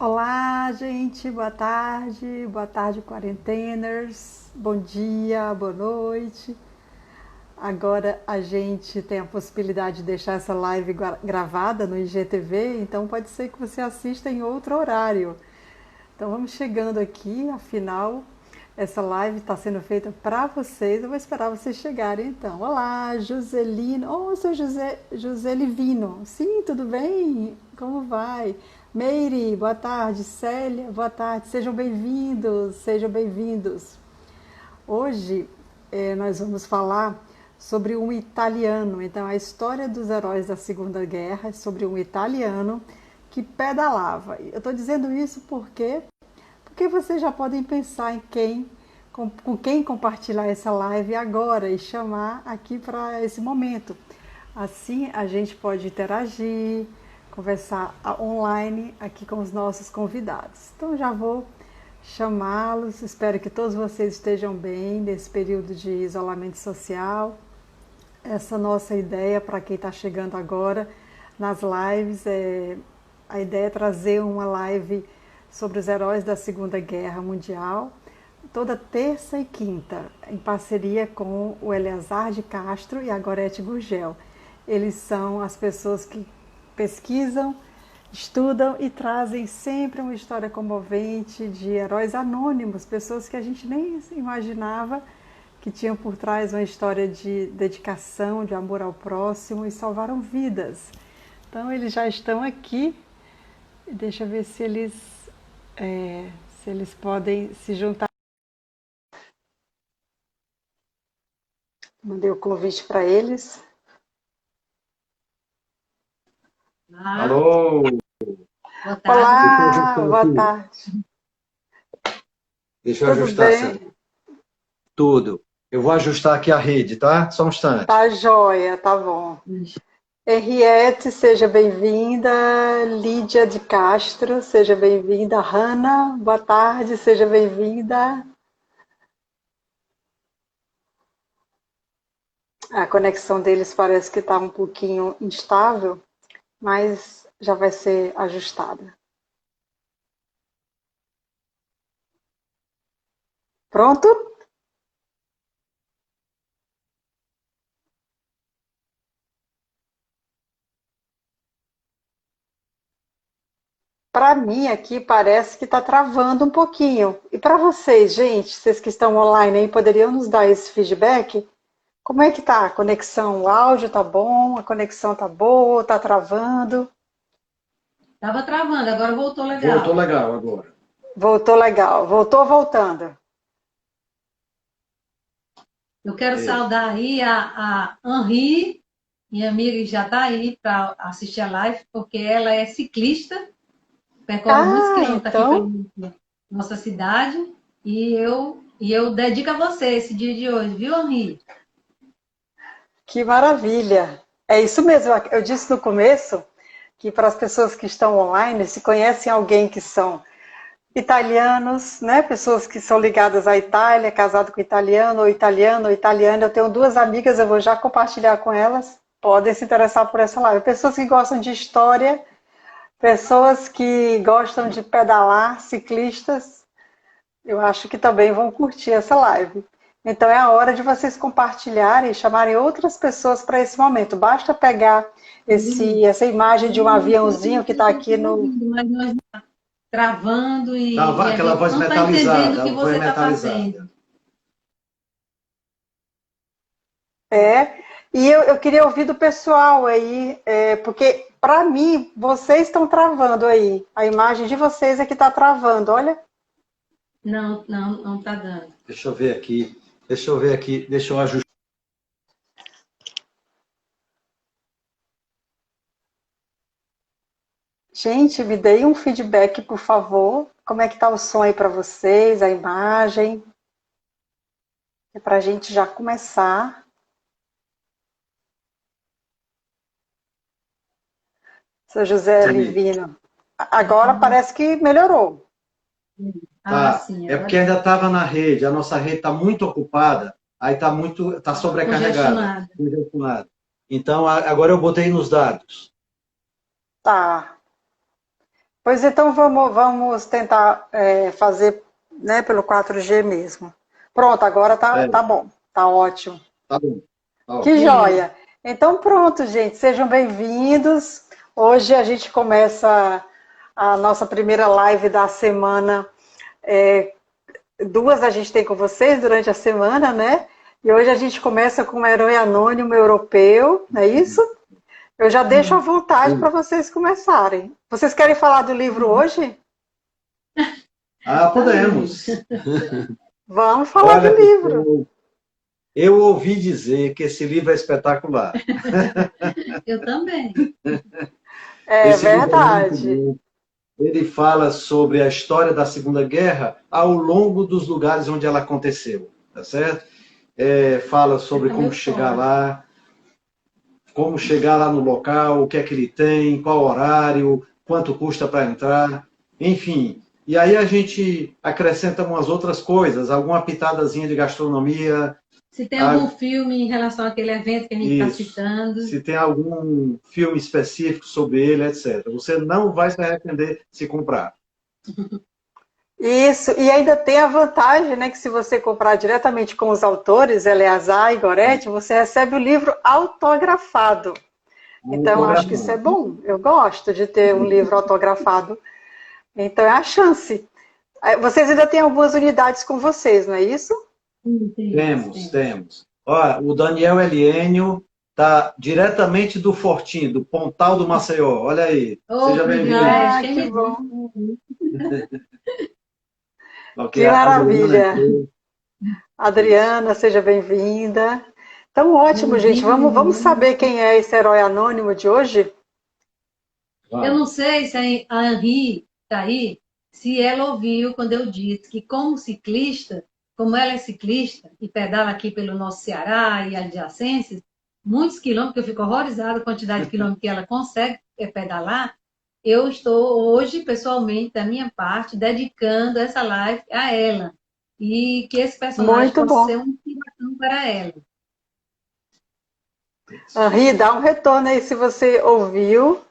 Olá, gente, boa tarde, quarenteners, bom dia, boa noite. Agora a gente tem a possibilidade de deixar essa live gravada no IGTV, então pode ser que você assista em outro horário. Então vamos chegando aqui, afinal, essa live está sendo feita para vocês. Eu vou esperar vocês chegarem então. Olá, Joselino. Oh, sou José Livino. Sim, tudo bem? Como vai? Meire, boa tarde. Célia, boa tarde. Sejam bem-vindos, sejam bem-vindos. Hoje nós vamos falar sobre um italiano. Então, a história dos heróis da Segunda Guerra é sobre um italiano que pedalava. Eu estou dizendo isso porque vocês já podem pensar em com quem compartilhar essa live agora e chamar aqui para esse momento. Assim a gente pode interagir, conversar online aqui com os nossos convidados. Então já vou chamá-los, espero que todos vocês estejam bem nesse período de isolamento social. Essa nossa ideia para quem está chegando agora nas lives a ideia é trazer uma live sobre os heróis da Segunda Guerra Mundial, toda terça e quinta, em parceria com o Eleazar de Castro e a Gorete Gurgel. Eles são as pessoas que pesquisam, estudam e trazem sempre uma história comovente de heróis anônimos, pessoas que a gente nem imaginava que tinham por trás uma história de dedicação, de amor ao próximo e salvaram vidas. Então eles já estão aqui. Deixa eu ver se eles podem se juntar. Mandei o convite para eles. Alô, Boa tarde. Olá, boa tarde. deixa eu Tudo ajustar bem? tudo. Eu vou ajustar aqui a rede, tá? Só um instante. Tá joia, tá bom. Henriette, seja bem-vinda. Lídia de Castro, seja bem-vinda. Hanna, boa tarde, seja bem-vinda. A conexão deles parece que está um pouquinho instável, mas já vai ser ajustada. Pronto? Para mim aqui parece que está travando um pouquinho. E para vocês, gente, vocês que estão online aí, poderiam nos dar esse feedback? Como é que tá a conexão? O áudio tá bom? A conexão tá boa? Tá travando? Tava travando, agora voltou Voltou legal. legal agora. Voltou legal. Voltou voltando. Eu quero Isso. saudar aí a Henri, minha amiga que já está aí para assistir a live, porque ela é ciclista, percorre muitos Ah, quilômetros aqui pela então, nossa cidade, e eu dedico a você esse dia de hoje, viu, Henri? que maravilha. É isso mesmo. Eu disse no começo que para as pessoas que estão online, se conhecem alguém que são italianos, né? Pessoas que são ligadas à Itália, casado com italiano ou italiana. Eu tenho duas amigas, eu vou já compartilhar com elas. Podem se interessar por essa live. Pessoas que gostam de história, pessoas que gostam de pedalar, ciclistas, eu acho que também vão curtir essa live. Então é a hora de vocês compartilharem e chamarem outras pessoas para esse momento. Basta pegar essa imagem de um aviãozinho que está aqui no. Mas nós travando e a Aquela gente voz não está entendendo o metalizada, que a voz você está metalizada. fazendo. É, e eu queria ouvir do pessoal aí, porque para mim, vocês estão travando aí. A imagem de vocês é que está travando, olha. Não, não, não está dando. Deixa eu ver aqui. Deixa eu ajustar. Gente, me deem um feedback, por favor. Como é que tá o som aí para vocês, a imagem? É para a gente já começar. Seu José Livino. Agora parece que melhorou. Ah, Tá. sim, É agora porque ainda estava na rede, a nossa rede está muito ocupada, aí tá sobrecarregada, congestionado. congestionada. Então, agora eu botei nos dados. Tá. Pois então vamos tentar fazer, né, pelo 4G mesmo. Pronto, agora É, tá bom, tá ótimo. tá bom. Tá Que ótimo. Beleza. joia! Então pronto, gente, sejam bem-vindos. Hoje a gente começa a nossa primeira live da semana. É, duas a gente tem com vocês durante a semana, né? E hoje a gente começa com um herói anônimo europeu, não é isso? Eu já deixo à Hum. vontade para vocês começarem. Vocês querem falar do livro hoje? Ah, Falei. podemos. Vamos falar do Olha, livro. eu ouvi dizer que esse livro é espetacular. Eu também. É Esse livro é muito verdade. bom. Ele fala sobre a história da Segunda Guerra ao longo dos lugares onde ela aconteceu, tá certo? Fala sobre Essa é meu sonho. como chegar lá no local, o que é que ele tem, qual horário, quanto custa para entrar, enfim. E aí a gente acrescenta umas outras coisas, alguma pitadazinha de gastronomia. Se tem algum a- filme em relação àquele evento que a gente está Isso. citando. Se tem algum filme específico sobre ele, etc. Você não vai se arrepender se comprar. Isso, e ainda tem a vantagem, né, que se você comprar diretamente com os autores, Eleazar e Goretti, você recebe o livro autografado. Então, eu acho que isso é Autografado. bom. Eu gosto de ter um livro autografado. Então, é a chance. Vocês ainda têm algumas unidades com vocês, não é isso? Temos, Temos. temos. Olha, o Daniel Eliênio está diretamente do Fortim, do Pontal do Maceió. Olha aí. Ô, Seja bem-vindo. privilégio, Ah, quem que me bom. Ok, Que a Adriana maravilha. entrou. Isso. Adriana, seja bem-vinda. Então, ótimo, gente. Bem-vindo, Vamos menino. saber quem é esse herói anônimo de hoje? Eu não Vamos. sei se a Henri está aí, se ela ouviu quando eu disse que, como ciclista, como ela é ciclista e pedala aqui pelo nosso Ceará e adjacências, muitos quilômetros, que eu fico horrorizada com a quantidade de quilômetros que ela consegue pedalar, eu estou hoje, pessoalmente, da minha parte, dedicando essa live a ela. E que esse personagem Muito possa bom. ser uma inspiração para ela. Henri, dá um retorno aí se você ouviu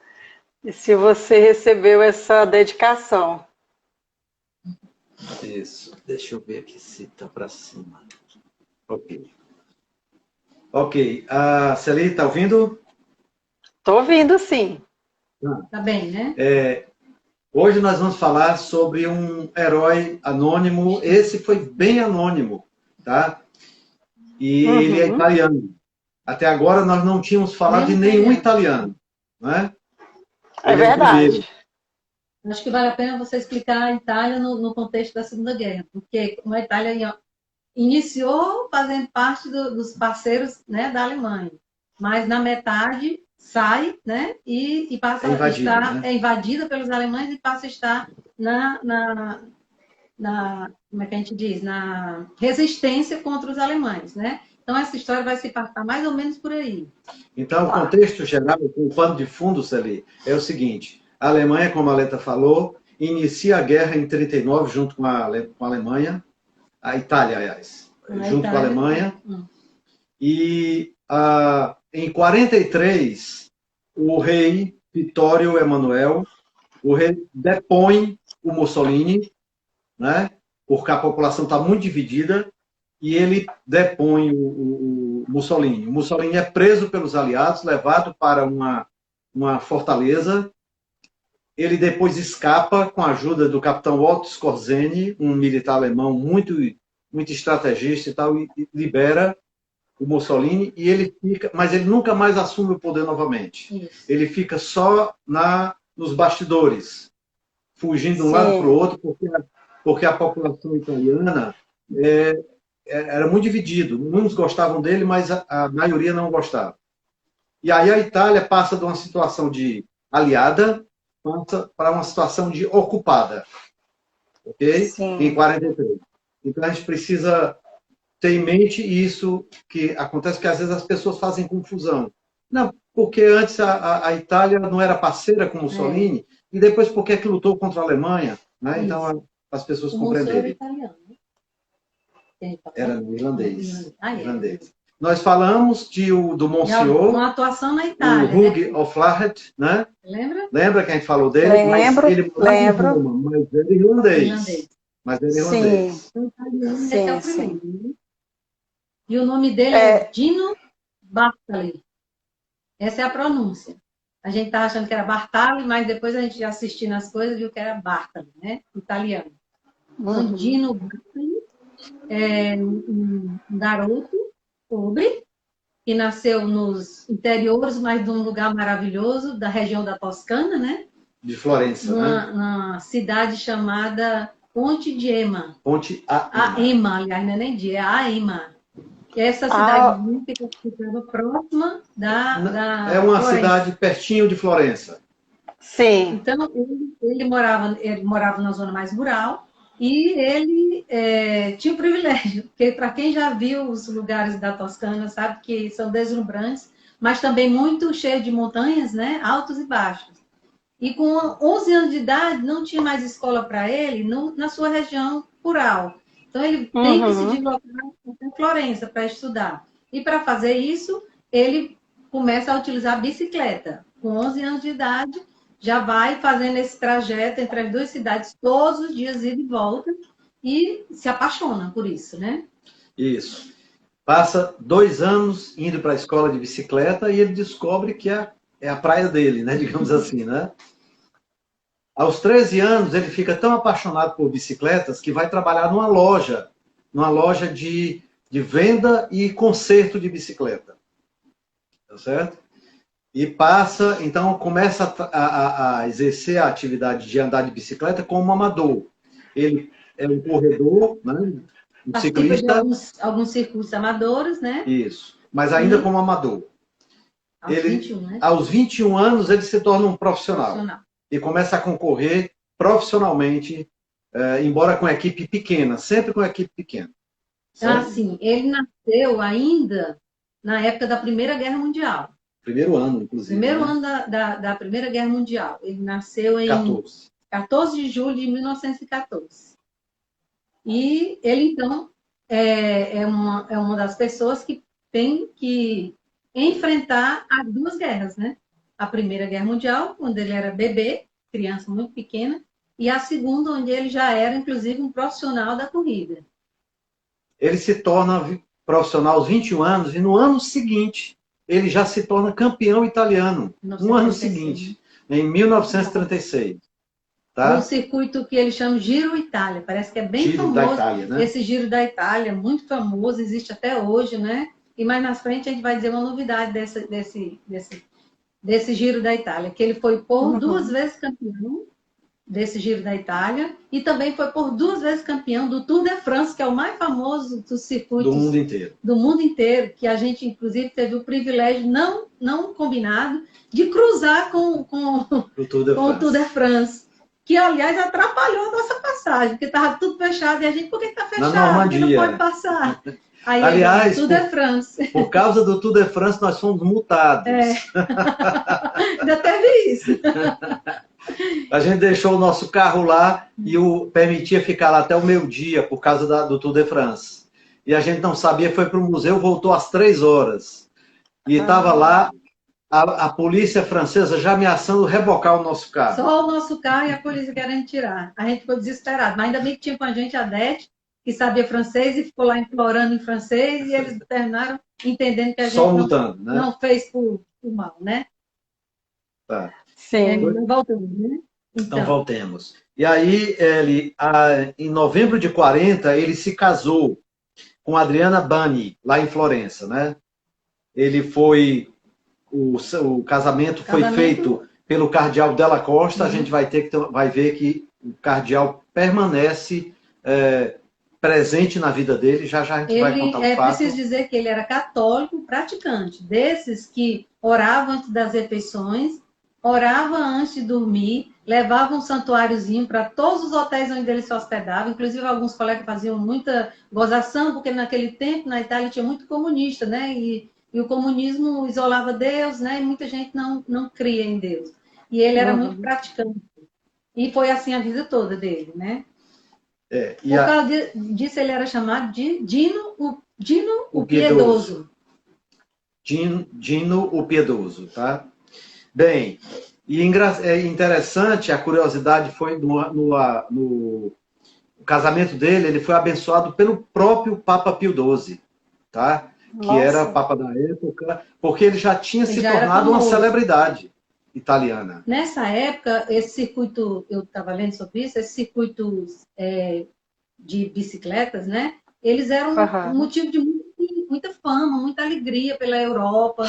e se você recebeu essa dedicação. Isso. Deixa eu ver aqui se está para cima. Ok. Ok. A Celi, está ouvindo? Estou ouvindo, sim. Tá bem, né? Hoje nós vamos falar sobre um herói anônimo. Esse foi bem anônimo, tá? E ele é Uhum. italiano. Até agora nós não tínhamos falado de nenhum italiano, né? É Ele é o primeiro. verdade. Acho que vale a pena você explicar a Itália no contexto da Segunda Guerra, porque como a Itália iniciou fazendo parte dos parceiros, né, da Alemanha, mas na metade sai, né, e passa É a invadido, estar né? invadida pelos alemães e passa a estar como é que a gente diz, na resistência contra os alemães, né? Então essa história vai se passar mais ou menos por aí. Então, o Tá. contexto geral, com o pano de fundo, Celi, é o seguinte: a Alemanha, como a Leta falou, inicia a guerra em 39 junto com a Alemanha, a Itália, aliás, Na junto com a Itália. Alemanha, e em 43 o rei Vittorio Emanuele, o rei depõe o Mussolini, né? Porque a população está muito dividida, e ele depõe o Mussolini. O Mussolini é preso pelos aliados, levado para uma fortaleza. Ele depois escapa com a ajuda do capitão Otto Skorzeny, um militar alemão muito, muito estrategista e tal, e libera o Mussolini, e ele fica, mas ele nunca mais assume o poder novamente. Isso. Ele fica só nos bastidores, fugindo de um lado para o Sim. outro, porque a população italiana era muito dividido. Uns gostavam dele, mas a maioria não gostava. E aí a Itália passa de uma situação de aliada para uma situação de ocupada, ok? Em Sim. 43. Então a gente precisa ter em mente isso que acontece, que às vezes as pessoas fazem confusão. Não, porque antes a Itália não era parceira com Mussolini, e depois porque é que lutou contra a Alemanha, né? Então as pessoas O Mussolini era compreenderem. italiano, né? Era irlandês. Ah, é. Irlandês. Nós falamos do Monsieur, uma atuação na o Itália, Hugh né? O'Flaherty, né? Lembra? Lembra que a gente falou dele? Lembro, Mas ele morava em lembro. Roma, mas ele é irlandês. Irlandês. Mas ele é Sim, irlandês. O italiano, esse é sim, o sim. primeiro, né? E o nome dele é É, Dino Bartali. Essa é a pronúncia. A gente estava achando que era Bartali, mas depois a gente assistindo as coisas viu que era Bartali, né? Italiano. Então, uhum. Dino Bartali é um garoto pobre que nasceu nos interiores, mas de um lugar maravilhoso, da região da Toscana, né? De Florença, né? Numa cidade chamada Ponte de Ema. Ponte a A Ema, aliás, não é nem de, é a Ema. Essa Ah, cidadezinha ficava próxima da É uma Florença. cidade pertinho de Florença. sim. Então, ele morava na zona mais rural e ele tinha o privilégio, porque para quem já viu os lugares da Toscana, sabe que são deslumbrantes, mas também muito cheio de montanhas, né? Altos e baixos. E com 11 anos de idade, não tinha mais escola para ele na sua região rural. Então, ele tem que se Uhum. deslocar para Florença para estudar. E para fazer isso, ele começa a utilizar a bicicleta. Com 11 anos de idade, já vai fazendo esse trajeto entre as duas cidades todos os dias, ida e volta, e se apaixona por isso, né? Isso. Passa 2 anos indo para a escola de bicicleta e ele descobre que é a praia dele, né? Digamos assim, né? Aos 13 anos, ele fica tão apaixonado por bicicletas que vai trabalhar numa loja de venda e conserto de bicicleta. Tá certo? E passa, então, começa a exercer a atividade de andar de bicicleta como amador. Ele é um corredor, né? Um Participa de ciclista, alguns circuitos amadores, né? isso, mas ainda E como amador. aos 21, né? Aos 21 anos, ele se torna um profissional. Profissional. E começa a concorrer profissionalmente, embora com equipe pequena, sempre com equipe pequena. Então, Certo? assim, ele nasceu ainda na época da Primeira Guerra Mundial. Primeiro ano, inclusive. Primeiro né? ano da Primeira Guerra Mundial. Ele nasceu em 14 de julho de 1914. E ele, então, é uma das pessoas que tem que enfrentar as duas guerras, né? A Primeira Guerra Mundial, quando ele era bebê, criança muito pequena, e a segunda, onde ele já era, inclusive, um profissional da corrida. Ele se torna profissional aos 21 anos e no ano seguinte ele já se torna campeão italiano. No ano seguinte, em 1936. Tá? Um circuito que ele chama Giro Itália, parece que é bem Giro famoso. da Itália, né? Esse Giro da Itália, muito famoso, existe até hoje, né? E mais na frente a gente vai dizer uma novidade desse Giro da Itália, que ele foi por 2 vezes campeão desse Giro da Itália e também foi por 2 vezes campeão do Tour de France, que é o mais famoso dos circuitos do mundo inteiro, que a gente inclusive teve o privilégio não combinado de cruzar com o Tour de France, que aliás atrapalhou a nossa passagem, porque estava tudo fechado e a gente, por que está fechado? Na Normandia. Porque não pode passar. Aí, aliás, Tour de France. Por causa do Tour de France, nós fomos multados. Ainda teve isso. A gente deixou o nosso carro lá e permitia ficar lá até o meio-dia por causa do Tour de France. E a gente não sabia, foi para o museu, voltou às 3 horas. E estava lá a polícia francesa já ameaçando rebocar o nosso carro. Só o nosso carro e a polícia querendo tirar. A gente ficou desesperado. Mas ainda bem que tinha com a gente a Dete, que sabia francês e ficou lá implorando em francês e eles terminaram entendendo que a gente não fez por mal, né? Tá. Sim. Voltamos, né? Então voltemos. E aí, em novembro de 40, ele se casou com Adriana Bani, lá em Florença, né? Ele foi... O casamento foi feito pelo cardeal Della Costa. A gente vai ver que o cardeal permanece presente na vida dele. Já a gente vai contar o fato. É preciso dizer que ele era católico praticante, desses que oravam antes das refeições, orava antes de dormir, levava um santuáriozinho para todos os hotéis onde ele se hospedava. Inclusive, alguns colegas faziam muita gozação, porque naquele tempo, na Itália, tinha muito comunista, né? E o comunismo isolava Deus, né? E muita gente não cria em Deus. E ele era muito praticante. E foi assim a vida toda dele, né? Por causa disso, ele era chamado de Dino o Piedoso. Dino o Piedoso, tá? Bem, e é interessante, a curiosidade foi no casamento dele, ele foi abençoado pelo próprio Papa Pio XII, tá? Que era Nossa. Papa da época, porque ele já tinha Ele se já era tornado uma famoso. celebridade italiana. Nessa época, esse circuito, eu estava lendo sobre isso, esses circuitos de bicicletas, né? Eles eram um Aham. motivo de muita fama, muita alegria pela Europa.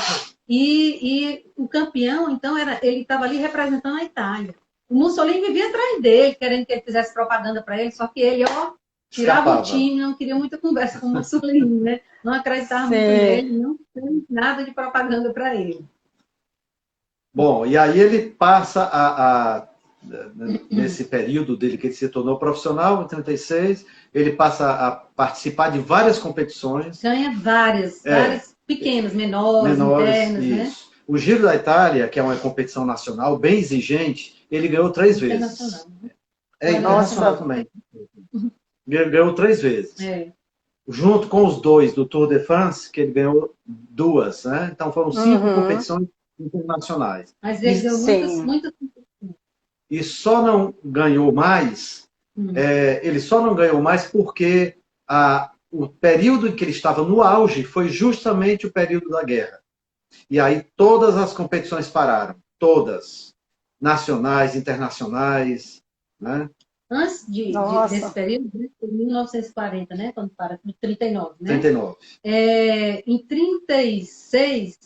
E o campeão, então, ele estava ali representando a Itália. O Mussolini vivia atrás dele, querendo que ele fizesse propaganda para ele, só que ele, ó, tirava o Escapava. time, não queria muita conversa com o Mussolini, né? Não acreditava muito Sim. nele, não fez nada de propaganda para ele. Bom, e aí ele passa nesse período dele que ele se tornou profissional, em 36, ele passa a participar de várias competições. Ganha várias pequenas, menores, internas, né? Isso. O Giro da Itália, que é uma competição nacional bem exigente, ele ganhou 3 vezes. Internacional. É internacional Nossa. também. Ganhou 3 vezes. É. Junto com os 2 do Tour de France, que ele ganhou 2, né? Então foram 5 competições internacionais. Mas ele deu Sim. muitas. E só não ganhou mais, ele só não ganhou mais porque o período em que ele estava no auge foi justamente o período da guerra. E aí todas as competições pararam, todas, nacionais, internacionais, né? Antes Nossa. desse período, em 1940, né? Quando para, 39, né? 39. Em 36,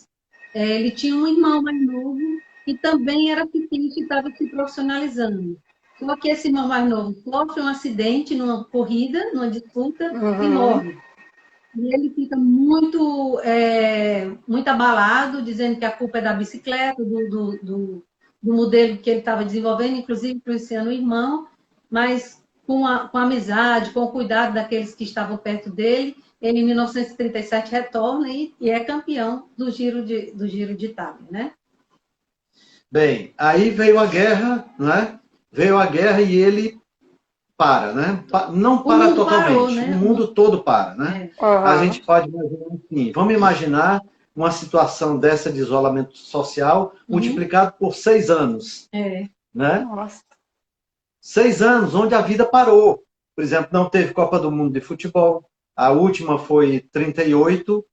ele tinha um irmão mais novo que também era ciclista e estava se profissionalizando. Só que esse irmão mais novo sofre um acidente numa corrida, numa disputa, e morre. E ele fica muito abalado, dizendo que a culpa é da bicicleta, do modelo que ele estava desenvolvendo, inclusive influenciando o irmão, mas com a amizade, com o cuidado daqueles que estavam perto dele, ele, em 1937, retorna e é campeão do Giro de Itália, né? Bem, aí veio a guerra, né? Veio a guerra e ele para, né? Não para totalmente, parou, né? O mundo todo para, né? A gente pode imaginar assim, vamos imaginar uma situação dessa de isolamento social multiplicado por 6 anos, né? Nossa. 6 anos onde a vida parou. Por exemplo, não teve Copa do Mundo de futebol, a última foi 38,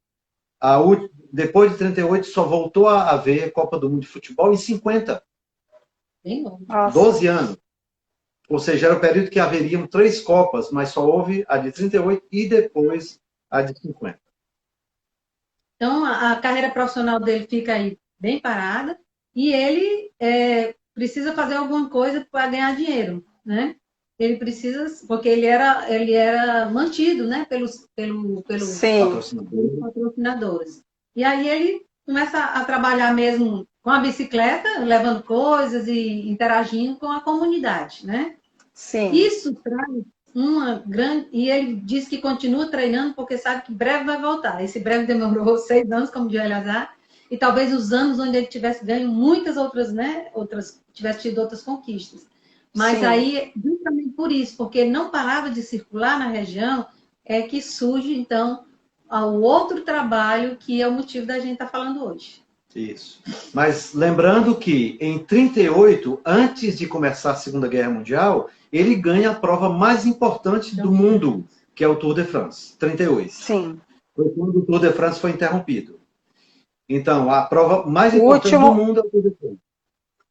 depois de 38 só voltou a haver Copa do Mundo de futebol em 50. Bem bom. 12 anos. Ou seja, era o período que haveriam 3 Copas, mas só houve a de 38 e depois a de 50. Então, a carreira profissional dele fica aí bem parada e ele precisa fazer alguma coisa para ganhar dinheiro, né? Ele precisa, porque ele era mantido, né, pelos patrocinadores. E aí ele começa a trabalhar mesmo com a bicicleta, levando coisas e interagindo com a comunidade, né? Sim. Isso traz uma grande... E ele diz que continua treinando porque sabe que breve vai voltar. Esse breve demorou 6 anos, como diz o Eleazar, e talvez os anos onde ele tivesse ganho muitas outras, né? Tivesse tido outras conquistas. Mas Sim. aí, justamente por isso, porque ele não parava de circular na região, é que surge, então, o outro trabalho que é o motivo da gente estar falando hoje. Isso. Mas lembrando que em 38, antes de começar a Segunda Guerra Mundial, ele ganha a prova mais importante do mundo, que é o Tour de France, 38. Sim. Foi quando o Tour de France foi interrompido. Então, a prova mais importante do mundo é o Tour de France.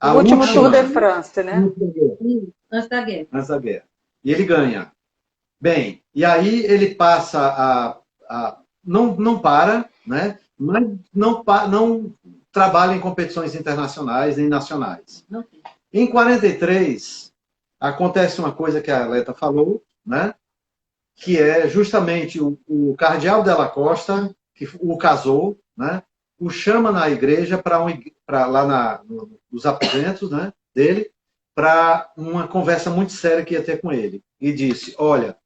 O último Tour de France, né? Antes da guerra. Antes da guerra. E ele ganha. Bem, e aí ele passa não para, né? Mas não trabalha em competições internacionais nem nacionais. Em 43, acontece uma coisa que a Leta falou, né? Que é justamente o cardeal Della Costa, que o casou, né? O chama na igreja para lá nos aposentos, né, dele, para uma conversa muito séria que ia ter com ele. E disse, olha,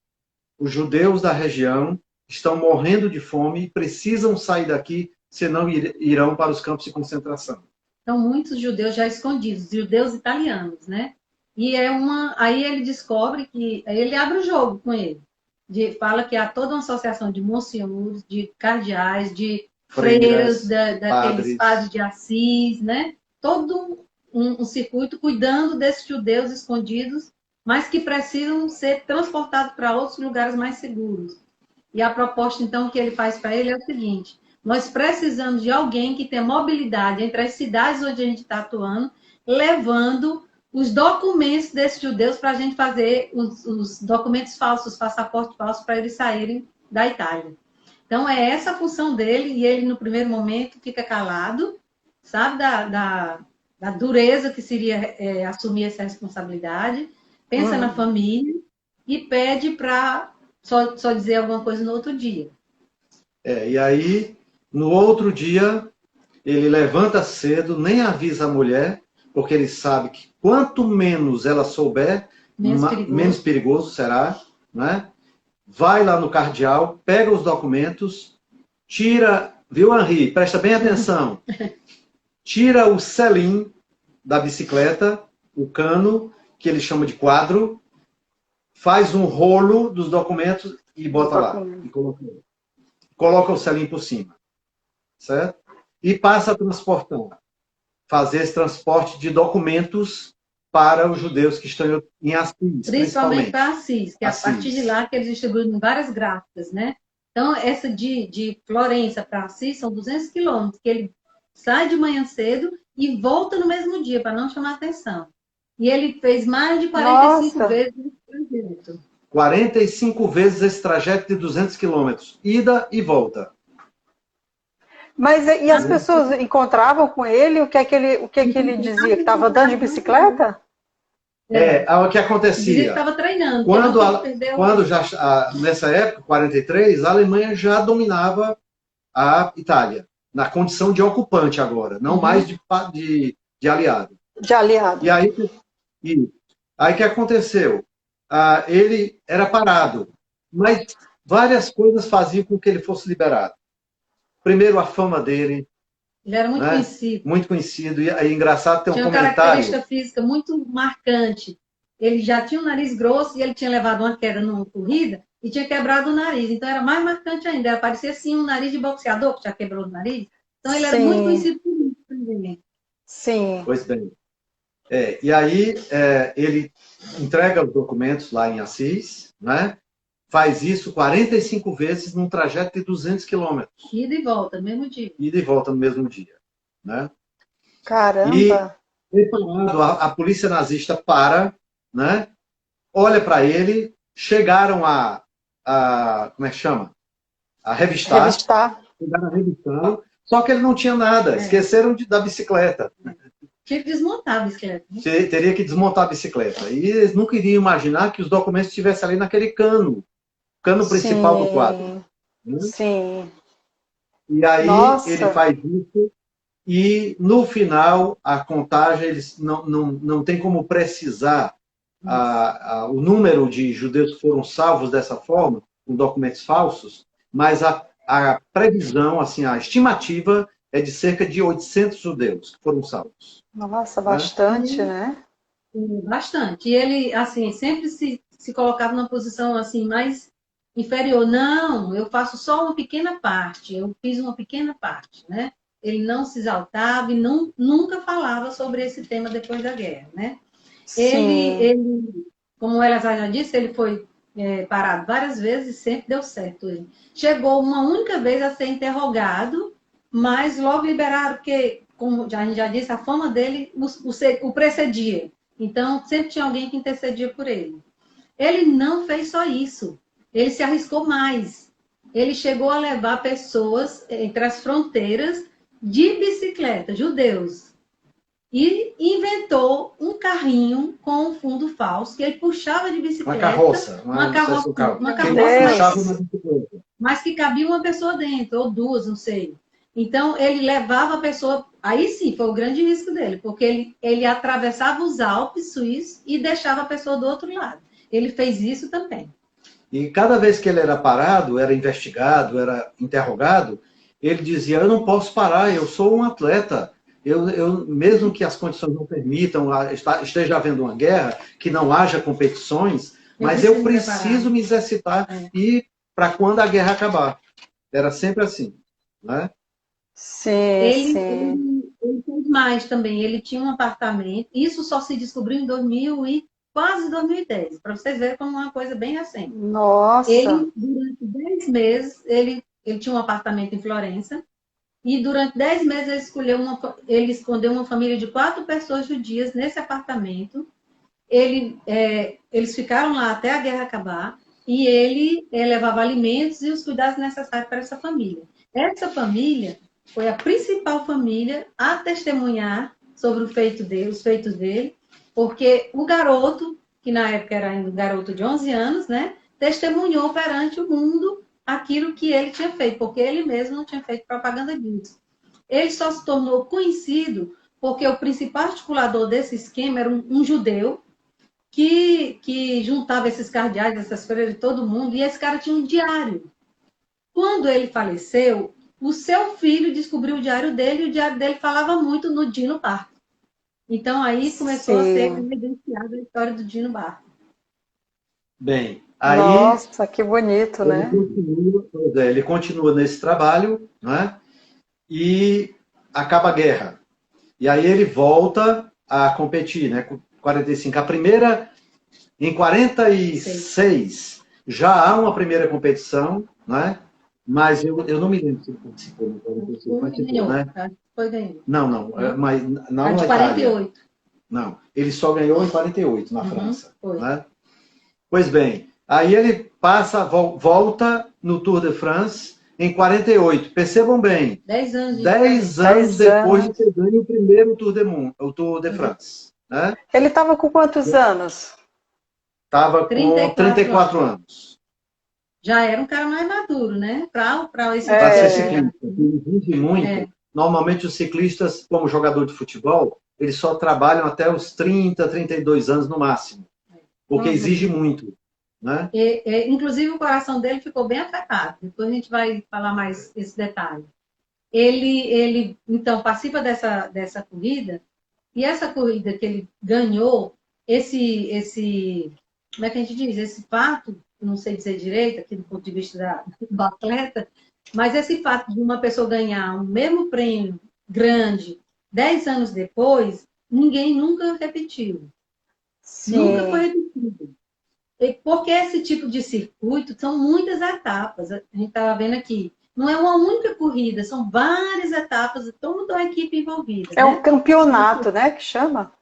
os judeus da região estão morrendo de fome e precisam sair daqui, senão irão para os campos de concentração. Então, muitos judeus já escondidos, judeus italianos, né? E aí ele descobre que... Aí ele abre o jogo com ele. Fala que há toda uma associação de monsenhores, de cardeais, de freiras, daqueles padres. padres de Assis, né? Todo um circuito cuidando desses judeus escondidos, mas que precisam ser transportados para outros lugares mais seguros. E a proposta, então, que ele faz para ele é o seguinte: nós precisamos de alguém que tenha mobilidade entre as cidades onde a gente está atuando, levando os documentos desses judeus para a gente fazer os documentos falsos, os passaportes falsos, para eles saírem da Itália. Então, é essa a função dele, e ele, no primeiro momento, fica calado, sabe, da dureza que seria assumir essa responsabilidade, pensa na família e pede para só dizer alguma coisa no outro dia. E aí, no outro dia, ele levanta cedo, nem avisa a mulher, porque ele sabe que quanto menos ela souber, menos perigoso será, né? Vai lá no cardeal, pega os documentos, tira, viu, Henri? Presta bem atenção. Tira o selim da bicicleta, o cano, que ele chama de quadro, faz um rolo dos documentos e bota lá. E coloca o selim por cima. Certo? E passa a transportar. Fazer esse transporte de documentos para os judeus que estão em Assis. Principalmente para Assis, que é a partir de lá que eles distribuem em várias gráficas, né? Então, essa de Florença para Assis são 200 quilômetros, que ele sai de manhã cedo e volta no mesmo dia, para não chamar atenção. E ele fez mais de 45 vezes esse trajeto. 45 vezes esse trajeto de 200 quilômetros, ida e volta. Mas e as pessoas encontravam com ele? O que é que ele dizia? Que estava andando de bicicleta? O que acontecia? Ele estava treinando. Nessa época, 43, a Alemanha já dominava a Itália, na condição de ocupante agora, não mais de aliado. De aliado. E aí o que aconteceu? Ele era parado, mas várias coisas faziam com que ele fosse liberado. Primeiro, a fama dele. Ele era muito conhecido. Muito conhecido. E é engraçado ter um comentário. Tinha uma característica física muito marcante. Ele já tinha um nariz grosso e ele tinha levado uma queda numa corrida e tinha quebrado o nariz. Então, era mais marcante ainda. Ela parecia, assim, um nariz de boxeador que já quebrou o nariz. Então, ele era muito conhecido por isso também. Sim. Pois bem. E aí, ele entrega os documentos lá em Assis, né? Faz isso 45 vezes num trajeto de 200 quilômetros. Ida e volta, no mesmo dia. Ida e volta no mesmo dia. Né? Caramba! E a polícia nazista para, né? Olha para ele, chegaram como é que chama? A revistar. Chegaram a revistar, só que ele não tinha nada, esqueceram da bicicleta. Tinha que desmontar a bicicleta. Né? Teria que desmontar a bicicleta. E eles nunca iriam imaginar que os documentos estivessem ali naquele cano principal do quadro. Né? Sim. E aí ele faz isso e no final a contagem, eles não tem como precisar o número de judeus que foram salvos dessa forma, com documentos falsos, mas a previsão, assim, a estimativa é de cerca de 800 judeus que foram salvos. Nossa, bastante, né? Bastante. E ele, assim, sempre se colocava numa posição, assim, mais inferior. Não, eu faço só uma pequena parte, eu fiz uma pequena parte, né? Ele não se exaltava e nunca falava sobre esse tema depois da guerra, né? Ele, como ela já disse, ele foi parado várias vezes e sempre deu certo. Ele chegou uma única vez a ser interrogado, mas logo liberaram, porque, como a gente já disse, a fama dele o precedia. Então, sempre tinha alguém que intercedia por ele. Ele não fez só isso. Ele se arriscou mais. Ele chegou a levar pessoas entre as fronteiras de bicicleta, judeus. E inventou um carrinho com um fundo falso, que ele puxava de bicicleta. Uma carroça. Uma carroça, mas que cabia uma pessoa dentro, ou duas, não sei. Então, ele levava a pessoa... Aí sim, foi o grande risco dele, porque ele atravessava os Alpes suíços e deixava a pessoa do outro lado. Ele fez isso também. E cada vez que ele era parado, era investigado, era interrogado, ele dizia, eu não posso parar, eu sou um atleta. Mesmo que as condições não permitam, esteja havendo uma guerra, que não haja competições, mas eu preciso me exercitar e para quando a guerra acabar. Era sempre assim, né? Sim, sim. Ele fez mais também. Ele tinha um apartamento. Isso só se descobriu em 2000 e quase 2010, para vocês verem como uma coisa bem recente. Nossa, Ele, durante 10 meses, ele tinha um apartamento em Florença. E durante 10 meses ele escondeu uma família de 4 pessoas judias nesse apartamento. Eles ficaram lá até a guerra acabar e ele levava alimentos e os cuidados necessários para essa família. Essa família foi a principal família a testemunhar sobre os feitos dele, porque o garoto, que na época era ainda um garoto de 11 anos, né, testemunhou perante o mundo aquilo que ele tinha feito, porque ele mesmo não tinha feito propaganda disso. Ele só se tornou conhecido porque o principal articulador desse esquema era um judeu que juntava esses cardeais, essas freiras de todo mundo, e esse cara tinha um diário. Quando ele faleceu, o seu filho descobriu o diário dele, e o diário dele falava muito no Dino Barton. Então, aí começou a ser sim. evidenciada a história do Dino Barton. Bem, aí Nossa, que bonito, né? ele continua nesse trabalho, né? E acaba a guerra. E aí ele volta a competir, né? Com 45. A primeira, em 46, já há uma primeira competição, né? Mas eu não me lembro se ele participou no 45, participou, né? Foi ganhou. Não, mas não A na de Itália. 48. Não, ele só ganhou em 48 na França, Foi. né? Pois bem, aí ele volta no Tour de France em 48. Percebam bem, 10 anos de 10 diferença. anos depois de ter ganho o primeiro Tour de France, né? Ele estava com quantos anos? Estava com 34 34 anos. Já era um cara mais maduro, né? Para esse Para ser É. ciclista, ele vive muito. É. Normalmente os ciclistas, como jogador de futebol, eles só trabalham até os 30, 32 anos no máximo, porque exige muito, né? Inclusive o coração dele ficou bem afetado. Depois a gente vai falar mais esse detalhe. Ele então participa dessa corrida, e essa corrida que ele ganhou, como é que a gente diz? Esse fato, não sei dizer direito aqui do ponto de vista do atleta, mas esse fato de uma pessoa ganhar o mesmo prêmio grande 10 anos depois, ninguém nunca repetiu. Sim. Nunca foi repetido. Porque esse tipo de circuito são muitas etapas. A gente estava vendo aqui. Não é uma única corrida, são várias etapas, toda a equipe envolvida. É um campeonato, né, que chama?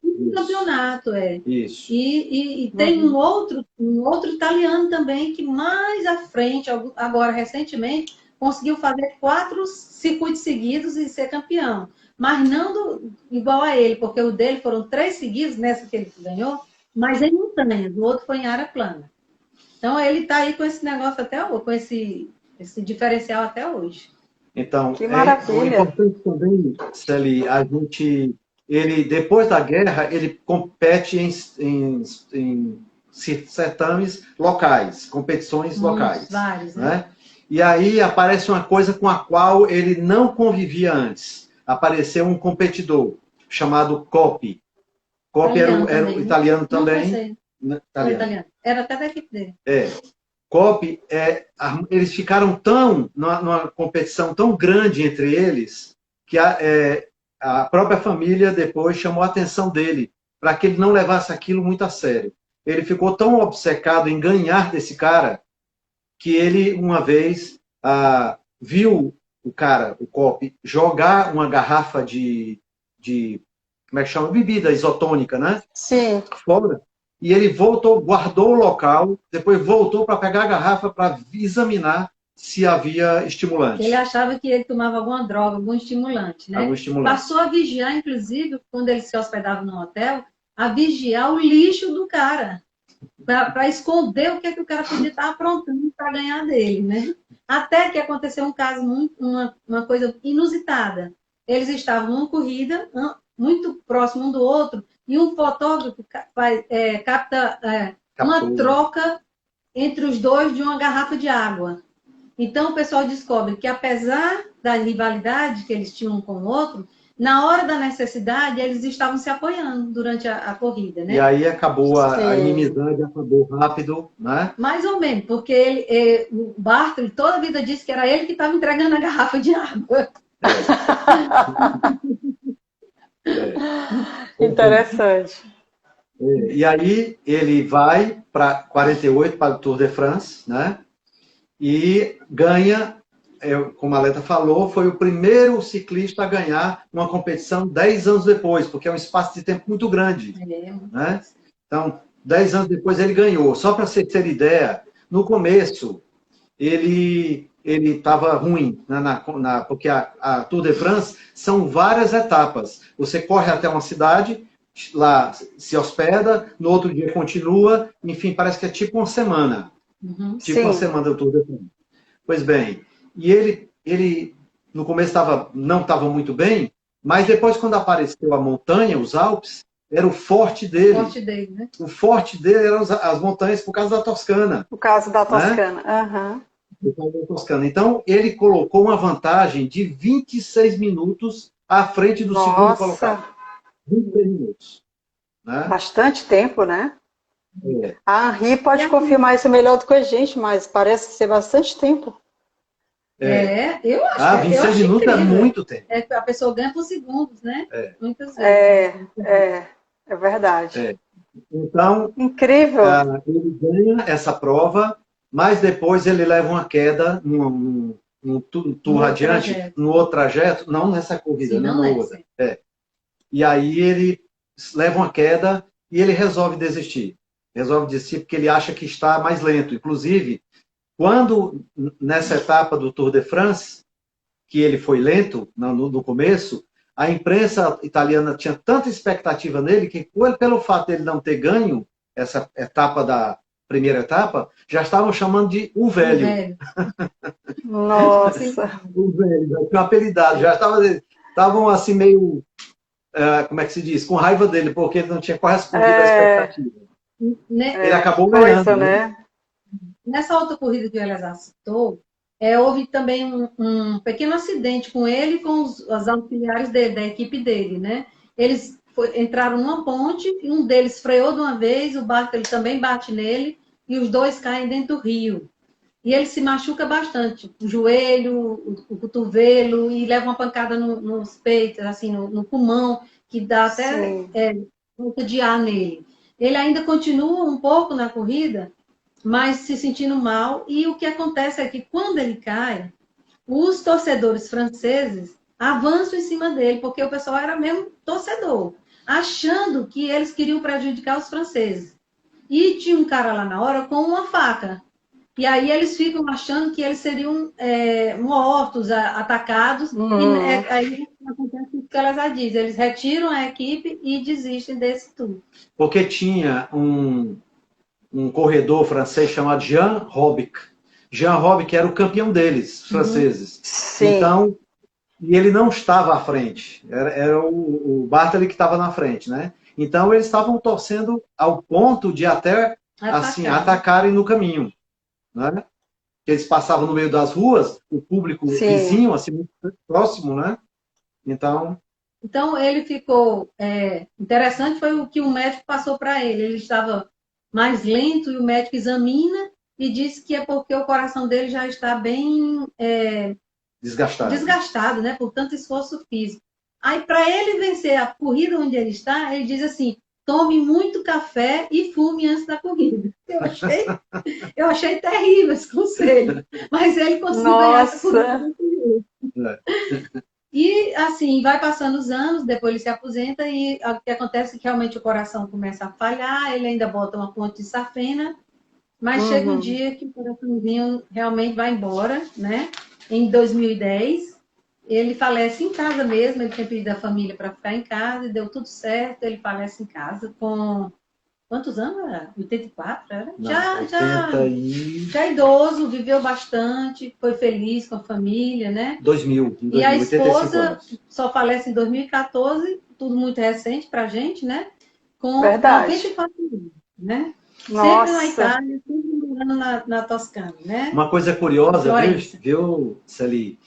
Um campeonato, é. Isso. E tem um outro italiano também que mais à frente, agora recentemente, conseguiu fazer 4 circuitos seguidos e ser campeão. Mas não igual a ele, porque o dele foram 3 seguidos, nessa que ele ganhou, mas em montanhas, o outro foi em área plana. Então ele está aí com esse negócio até hoje, com esse diferencial até hoje. Então, que maravilha. É importante também, Celi, ele, depois da guerra, ele compete em certames locais, competições locais. Vários, né? E aí aparece uma coisa com a qual ele não convivia antes. Apareceu um competidor chamado Coppi. Coppi era um italiano também. Italiano. Era até da equipe dele. Coppi, eles ficaram numa competição tão grande entre eles que a própria família depois chamou a atenção dele para que ele não levasse aquilo muito a sério. Ele ficou tão obcecado em ganhar desse cara que ele, uma vez, viu o Coppi, jogar uma garrafa de como é que chama? Bebida isotônica, né? Sim. Fora. E ele voltou, guardou o local, depois voltou para pegar a garrafa para examinar se havia estimulante. Ele achava que ele tomava alguma droga, algum estimulante, né? Algum estimulante. Passou a vigiar, inclusive, quando ele se hospedava no hotel, a vigiar o lixo do cara, para esconder o que o cara podia estar aprontando para ganhar dele, né? Até que aconteceu um caso, uma coisa inusitada. Eles estavam numa corrida, muito próximo um do outro, e um fotógrafo capta uma troca entre os dois de uma garrafa de água. Então, o pessoal descobre que, apesar da rivalidade que eles tinham um com o outro, na hora da necessidade, eles estavam se apoiando durante a corrida, né? E aí acabou a inimizade, acabou rápido, né? Mais ou menos, porque o Bartoli toda a vida disse que era ele que estava entregando a garrafa de água. Interessante. E aí ele vai para 48 para o Tour de France, né? E ganha, como a Leta falou, foi o primeiro ciclista a ganhar uma competição 10 anos depois, porque é um espaço de tempo muito grande, né? Então, 10 anos depois ele ganhou. Só para você ter ideia, no começo ele estava ruim, né, porque a Tour de France são várias etapas. Você corre até uma cidade, lá se hospeda, no outro dia continua, enfim, parece que é tipo uma semana. Tipo uma semana do Tour de France. Pois bem, e ele no começo não estava muito bem, mas depois quando apareceu a montanha, os Alpes, era o forte dele. O forte dele, né? O forte dele eram as montanhas por causa da Toscana. Por causa da Toscana, né? Por causa da Toscana. Então, ele colocou uma vantagem de 26 minutos à frente do segundo colocado. 26 minutos. Né? Bastante tempo, né? A Henri pode confirmar isso melhor do que a gente, mas parece ser bastante tempo. Eu acho. 26 minutos incrível. É muito tempo. A pessoa ganha por segundos, né? Muitas vezes. É verdade. Então, incrível. Ele ganha essa prova, mas depois ele leva uma queda num tour adiante, no outro trajeto, não nessa corrida, sim, né? Na outra. E aí ele leva uma queda e ele resolve desistir. Resolve desistir porque ele acha que está mais lento. Inclusive, quando nessa etapa do Tour de France, que ele foi lento no começo, a imprensa italiana tinha tanta expectativa nele que, pelo fato dele não ter ganho essa etapa da primeira etapa, já estavam chamando de o velho. Nossa! O velho, já tinha um apelidado, já estavam assim meio, como é que se diz, com raiva dele, porque ele não tinha correspondido à expectativa. Ele acabou ganhando, né? Nessa outra corrida que o Eleazar citou, houve também um pequeno acidente com ele e com os auxiliares dele, da equipe dele, né? Eles entraram numa ponte e um deles freou de uma vez, o barco ele também bate nele e os dois caem dentro do rio. E ele se machuca bastante, o joelho, o cotovelo, e leva uma pancada nos peitos, assim, no pulmão, que dá até falta de ar nele. Ele ainda continua um pouco na corrida, mas se sentindo mal, e o que acontece é que quando ele cai, os torcedores franceses avançam em cima dele, porque o pessoal era mesmo torcedor, achando que eles queriam prejudicar os franceses. E tinha um cara lá na hora com uma faca. E aí eles ficam achando que eles seriam mortos, atacados, e aí acontece o que ela já diz, eles retiram a equipe e desistem desse tour. Porque tinha um corredor francês chamado Jean Robic. Jean Robic era o campeão deles, franceses. Sim. Então, e ele não estava à frente. Era o Bartali que estava na frente, né? Então, eles estavam torcendo ao ponto de até assim, atacarem no caminho. Né? Eles passavam no meio das ruas, o público vizinho, assim, muito próximo, né? Então, ele ficou... interessante foi o que o médico passou para ele. Ele estava mais lento e o médico examina e diz que é porque o coração dele já está bem desgastado, né, por tanto esforço físico. Aí, para ele vencer a corrida onde ele está, ele diz assim, tome muito café e fume antes da corrida. Eu achei terrível esse conselho, mas ele conseguiu ganhar essa corrida. E, assim, vai passando os anos, depois ele se aposenta e o que acontece é que realmente o coração começa a falhar, ele ainda bota uma ponte de safena, mas chega um dia que o coraçãozinho realmente vai embora, né? Em 2010, ele falece em casa mesmo, ele tinha pedido a família para ficar em casa e deu tudo certo, ele falece em casa com... Quantos anos era? 84, era? Não, já idoso, viveu bastante, foi feliz com a família, né? 2000, e a esposa só falece em 2014, tudo muito recente pra gente, né? Com 94 anos, né? Nossa. Sempre na Itália, sempre morando na Toscana, né? Uma coisa curiosa, viu, Celi?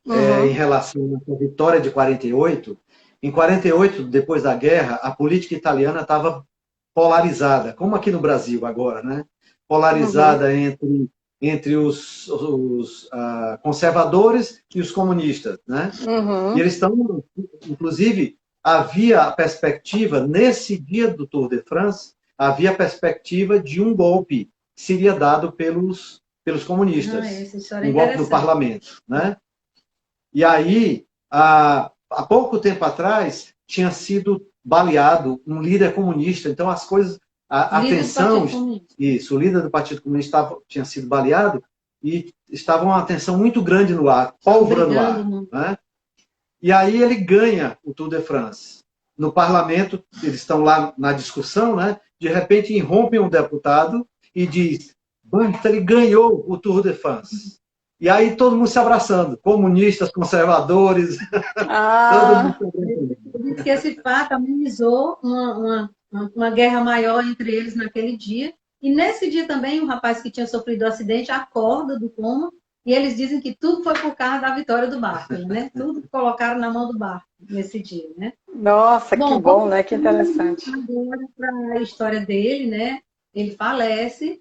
Em relação à vitória de 48, em 48, depois da guerra, a política italiana estava polarizada, como aqui no Brasil agora, né? Polarizada entre entre os conservadores e os comunistas, né? E eles estão, inclusive, havia a perspectiva, nesse dia do Tour de France, havia a perspectiva de um golpe que seria dado pelos comunistas, essa história é um golpe no parlamento, né? E aí, há pouco tempo atrás, tinha sido baleado um líder comunista, então as coisas, a tensão, isso, o líder do Partido Comunista tinha sido baleado e estava uma tensão muito grande no ar, pólvora no ar, né? E aí ele ganha o Tour de France. No parlamento, eles estão lá na discussão, né? De repente irrompem um deputado e diz: Bartali ganhou o Tour de France. E aí todo mundo se abraçando, comunistas, conservadores, todo mundo se abraçando. Diz que esse fato amenizou uma guerra maior entre eles naquele dia. E nesse dia também, o rapaz que tinha sofrido o acidente acorda do coma, e eles dizem que tudo foi por causa da vitória do Bartali, né? Tudo colocaram na mão do Bartali nesse dia, né? Nossa, que bom, né? Que interessante. Agora para a história dele, né? Ele falece.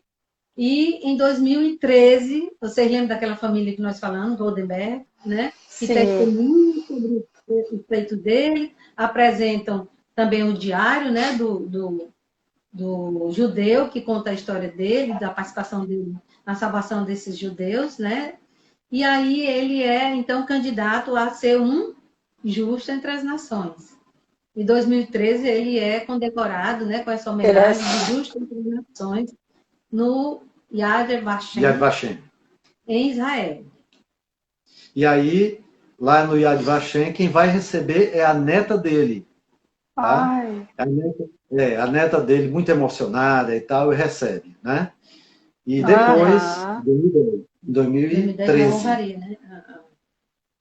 E em 2013, vocês lembram daquela família que nós falamos, Goldenberg, né? Que testemunha sobre o feito dele, apresentam também o diário, né, do judeu, que conta a história dele, da participação dele na salvação desses judeus, né? E aí ele é, então, candidato a ser um justo entre as nações. Em 2013, ele é condecorado, né, com essa homenagem de justo entre as nações, no Yad Vashem, em Israel. E aí, lá no Yad Vashem, quem vai receber é a neta dele. Tá? A neta dele, muito emocionada e tal, e recebe, né? E depois, em 2013. Né?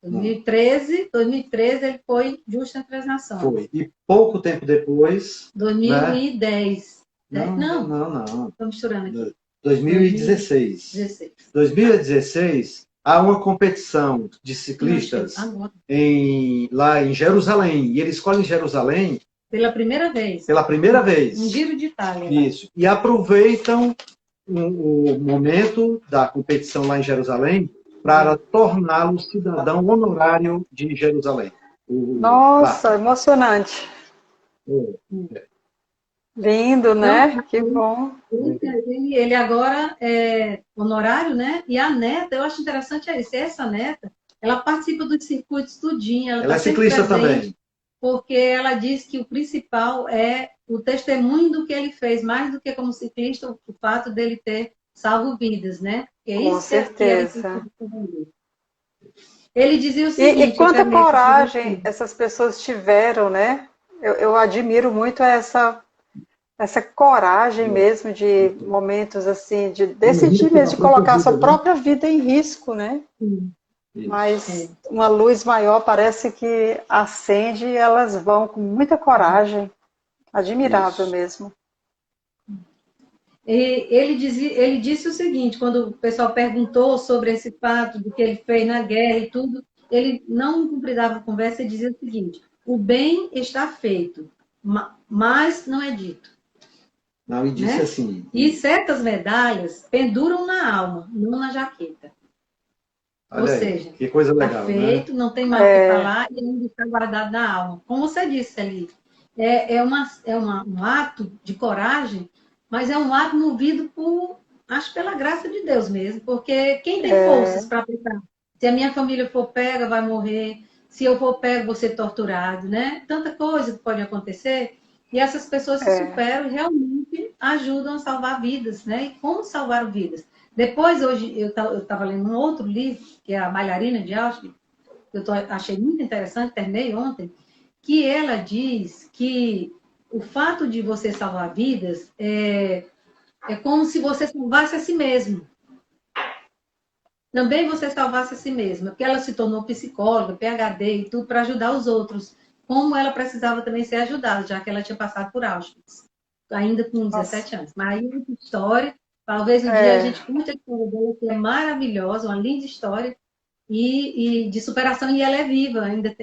2013 ele foi justo entre as nações. Foi. E pouco tempo depois... 2010. Né? Não. Estou misturando aqui. 2016. 2016, há uma competição de ciclistas lá em Jerusalém. E eles escolhem Jerusalém... Pela primeira vez. Pela primeira vez. Um Giro de Itália. Isso. E aproveitam o momento da competição lá em Jerusalém para torná-lo cidadão honorário de Jerusalém. Nossa, emocionante. Lindo, né? Então, que bom. Ele agora é honorário, né? E a neta, eu acho interessante isso. Essa neta, ela participa dos circuitos tudinho. Ela é ciclista também. Porque ela diz que o principal é o testemunho do que ele fez, mais do que como ciclista, o fato dele ter salvo vidas, né? Com certeza. Ele dizia o seguinte... E quanta coragem essas pessoas tiveram, né? Eu admiro muito essa coragem mesmo de momentos assim, de decidir mesmo, de colocar a sua própria vida em risco, né? Mas uma luz maior parece que acende e elas vão com muita coragem. Admirável mesmo. E ele disse o seguinte, quando o pessoal perguntou sobre esse fato do que ele fez na guerra e tudo, ele não cumpridava a conversa e dizia o seguinte: o bem está feito, mas não é dito. Não, e disse assim... E certas medalhas penduram na alma, não na jaqueta. Ou seja, que coisa legal, está feito, né? Não tem mais o que falar e ainda está guardado na alma. Como você disse ali, um ato de coragem, mas é um ato movido pela graça de Deus mesmo, porque quem tem forças para pensar, se a minha família for pega, vai morrer, se eu for pego, vou ser torturado, né? Tanta coisa que pode acontecer, e essas pessoas se superam e realmente ajudam a salvar vidas, né? E como salvar vidas? Depois, hoje, eu estava lendo um outro livro, que é A Bailarina de Auschwitz, que eu achei muito interessante, terminei ontem, que ela diz que o fato de você salvar vidas é como se você salvasse a si mesmo. Também você salvasse a si mesma, porque ela se tornou psicóloga, PhD e tudo, para ajudar os outros, como ela precisava também ser ajudada, já que ela tinha passado por Auschwitz, ainda com 17 anos. Mas aí, outra história... Talvez um dia a gente conte a história dela, que é maravilhosa, uma linda história, e de superação, e ela é viva, ainda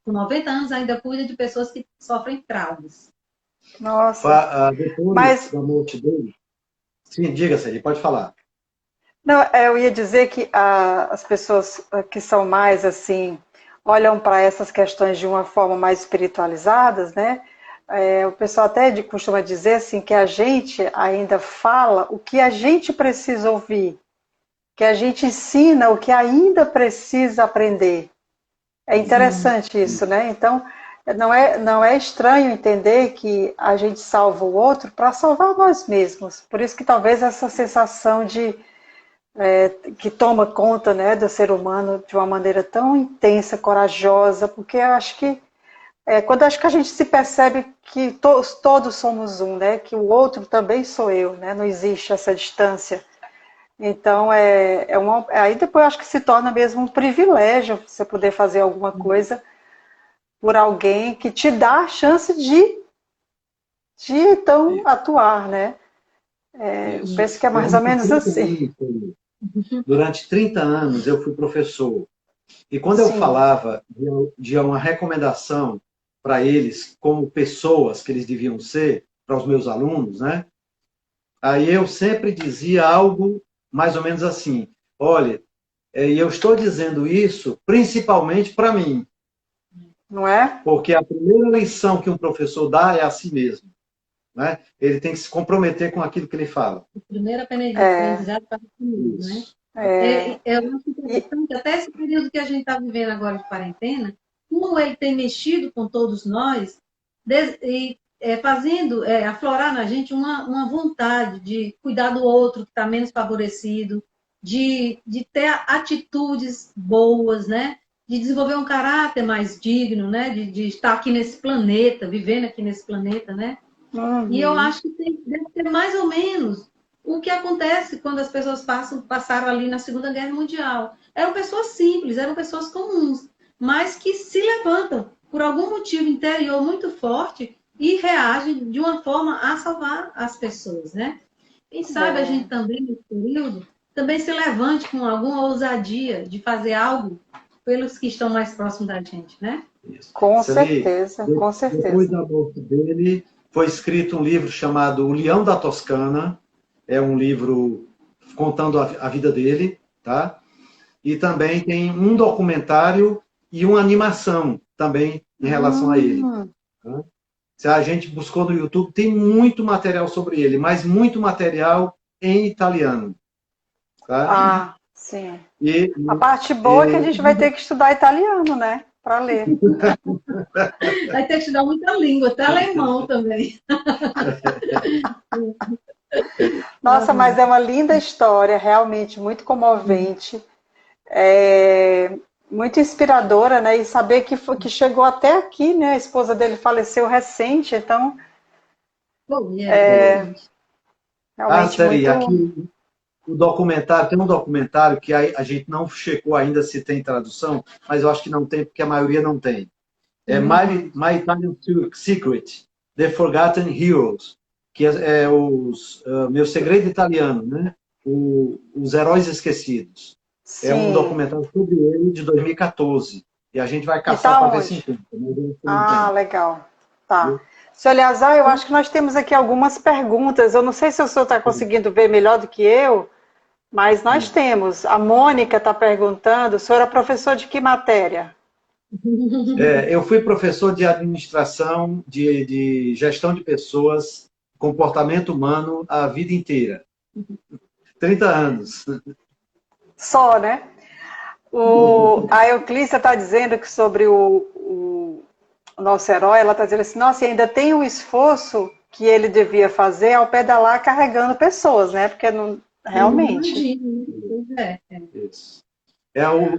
com 90 anos, ainda cuida de pessoas que sofrem traumas. Nossa. Depois da morte dele... Sim, diga, Sérgio, pode falar. Não, eu ia dizer que as pessoas que são mais assim, olham para essas questões de uma forma mais espiritualizadas, né? O pessoal até costuma dizer assim que a gente ainda fala o que a gente precisa ouvir, que a gente ensina o que ainda precisa aprender. É Sim. interessante isso, né? Então, não é estranho entender que a gente salva o outro para salvar nós mesmos. Por isso que talvez essa sensação de que toma conta, né, do ser humano de uma maneira tão intensa, corajosa, porque eu acho que quando acho que a gente se percebe que todos somos um, né, que o outro também sou eu, né, não existe essa distância. Então, aí depois eu acho que se torna mesmo um privilégio você poder fazer alguma coisa por alguém que te dá a chance de então atuar, né? Eu Isso. penso que é mais ou Durante menos 30 assim. anos, durante 30 anos eu fui professor. E quando eu Sim. falava de uma recomendação para eles, como pessoas que eles deviam ser, para os meus alunos, né? Aí eu sempre dizia algo mais ou menos assim: olha, e eu estou dizendo isso principalmente para mim, Não é? porque a primeira lição que um professor dá é a si mesmo, né? Ele tem que se comprometer com aquilo que ele fala. O primeiro É, aprendizado para comigo, né? Isso. é, Eu acho e, interessante, até esse período que a gente está vivendo agora de quarentena, como ele tem mexido com todos nós, fazendo aflorar na gente uma vontade de cuidar do outro que está menos favorecido, de ter atitudes boas, né? De desenvolver um caráter mais digno, né? De estar aqui nesse planeta, vivendo aqui nesse planeta, né? E eu uhum, acho que deve ser mais ou menos o que acontece quando as pessoas passaram ali na Segunda Guerra Mundial. Eram pessoas simples, eram pessoas comuns, mas que se levantam por algum motivo interior muito forte e reagem de uma forma a salvar as pessoas, né? Quem sabe a gente é, também, nesse período, também se levante com alguma ousadia de fazer algo pelos que estão mais próximos da gente, né? Isso. com Sally, certeza, com depois certeza. da morte dele, foi escrito um livro chamado O Leão da Toscana. É um livro contando a vida dele, tá? E também tem um documentário e uma animação também em relação a ele. Hum, Tá? Se a gente buscou no YouTube, tem muito material sobre ele, mas muito material em italiano, tá? sim. E, A parte boa é que a e gente vai ter que estudar italiano, né? Para ler. Vai ter que estudar muita língua, até alemão também. Nossa, mas é uma linda história, realmente muito comovente, é, muito inspiradora, né? E saber que chegou até aqui, né? A esposa dele faleceu recente, então Bom, foi. exatamente. realmente Sally, muito. aqui o documentário, tem um documentário que a gente não checou ainda se tem tradução, mas eu acho que não tem, porque a maioria não tem. É Uhum. My Italian Secret, The Forgotten Heroes, que é os meu segredo italiano, né? Os heróis esquecidos. É um Sim. documentário sobre ele de 2014. E a gente vai E caçar tá para ver se onde? encontra, mas eu acho que não Ah, tem. legal. Tá. Viu? Senhor Eleazar, eu acho que nós temos aqui algumas perguntas. Eu não sei se o senhor está conseguindo ver melhor do que eu, mas nós temos. A Mônica está perguntando, o senhor é professor de que matéria? Eu fui professor de administração, de gestão de pessoas, comportamento humano a vida inteira. 30 anos. Só, né? A Euclícia está dizendo que sobre o nosso herói, ela está dizendo assim, nossa, e ainda tem um esforço que ele devia fazer ao pedalar carregando pessoas, né? Porque não, realmente. Imagino, pois é. Isso.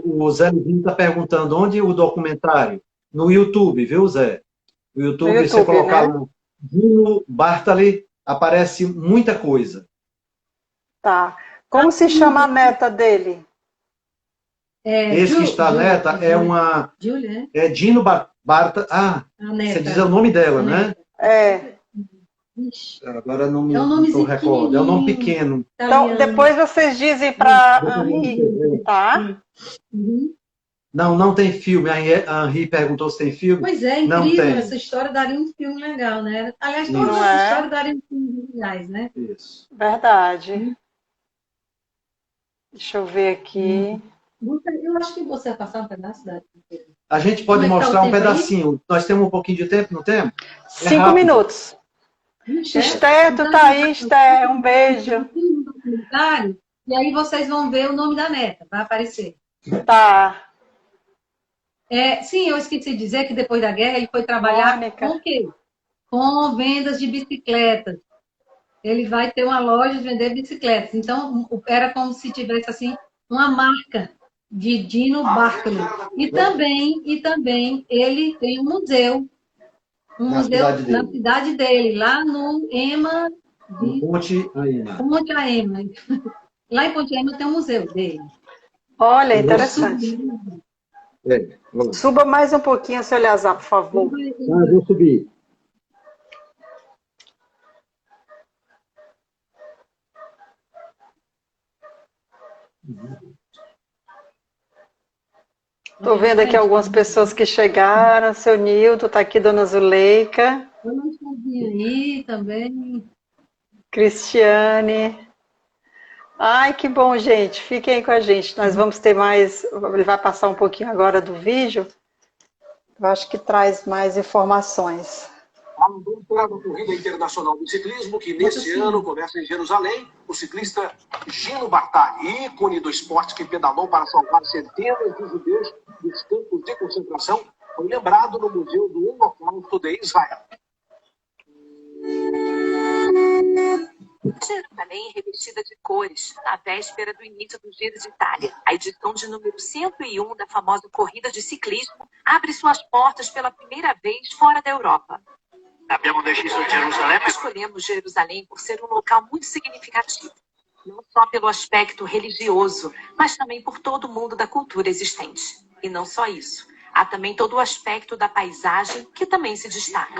O Zé Livinho está perguntando onde o documentário? No YouTube, viu, Zé? No No YouTube, você YouTube, colocar né? lá Dino Bartali, aparece muita coisa. Tá. Ah, Como se sim, chama a neta dele? Esse que está neta Júlia, é Dino Barta. Ah, a você diz neta, o nome a dela, né? neta. É. Ixi, Agora não é um não nomezinho recordo. É um nome pequenininho, pequeno. Então, italiano. depois vocês dizem Isso. para Henri, tá? Uhum. Não, não tem filme. A Henri perguntou se tem filme. Pois é, Não incrível, tem. essa história daria um filme legal, né? Aliás, todas Não Isso, essas é? histórias dariam filmes legais, né? isso. Verdade. Deixa eu ver aqui. Eu acho que você vai passar um pedaço da... A gente Como pode é que tá o mostrar um tempo aí? pedacinho. Nós temos um pouquinho de tempo, não temos? 5 rápido. minutos. Esté, tu tá aí, Esté. Um beijo. E aí vocês vão ver o nome da neta, vai aparecer. Tá. Sim, eu esqueci de dizer que depois da guerra ele foi trabalhar Mônica. com o quê? Com vendas de bicicletas. Ele vai ter uma loja de vender bicicletas. Então, era como se tivesse assim uma marca de Dino Bartoli. E também ele tem um museu Na cidade na dele. cidade dele, lá no EMA No Ponte Aema. Ponte Aema. Lá em Ponte Aema tem um museu dele. Olha, interessante. Vamos. Suba mais um pouquinho, seu Eleazar, por favor. Eu vou subir. Estou vendo aqui algumas pessoas que chegaram. Seu Nildo, está aqui Dona Zuleika. Aí também. Cristiane. Ai, que bom, gente. Fiquem aí com a gente. Nós vamos ter mais... Ele vai passar um pouquinho agora do vídeo. Eu acho que traz mais informações. Vamos falar da Corrida Internacional de Ciclismo, que neste ano começa em Jerusalém. O ciclista Gino Bartali, ícone do esporte que pedalou para salvar centenas de judeus dos campos de concentração, foi lembrado no Museu do Holocausto de Israel. Jerusalém revestida de cores, na véspera do início do Giro de Itália. A edição de número 101 da famosa corrida de ciclismo abre suas portas pela primeira vez fora da Europa. Escolhemos Jerusalém por ser um local muito significativo, não só pelo aspecto religioso, mas também por todo o mundo da cultura existente. E não só isso, há também todo o aspecto da paisagem que também se destaca.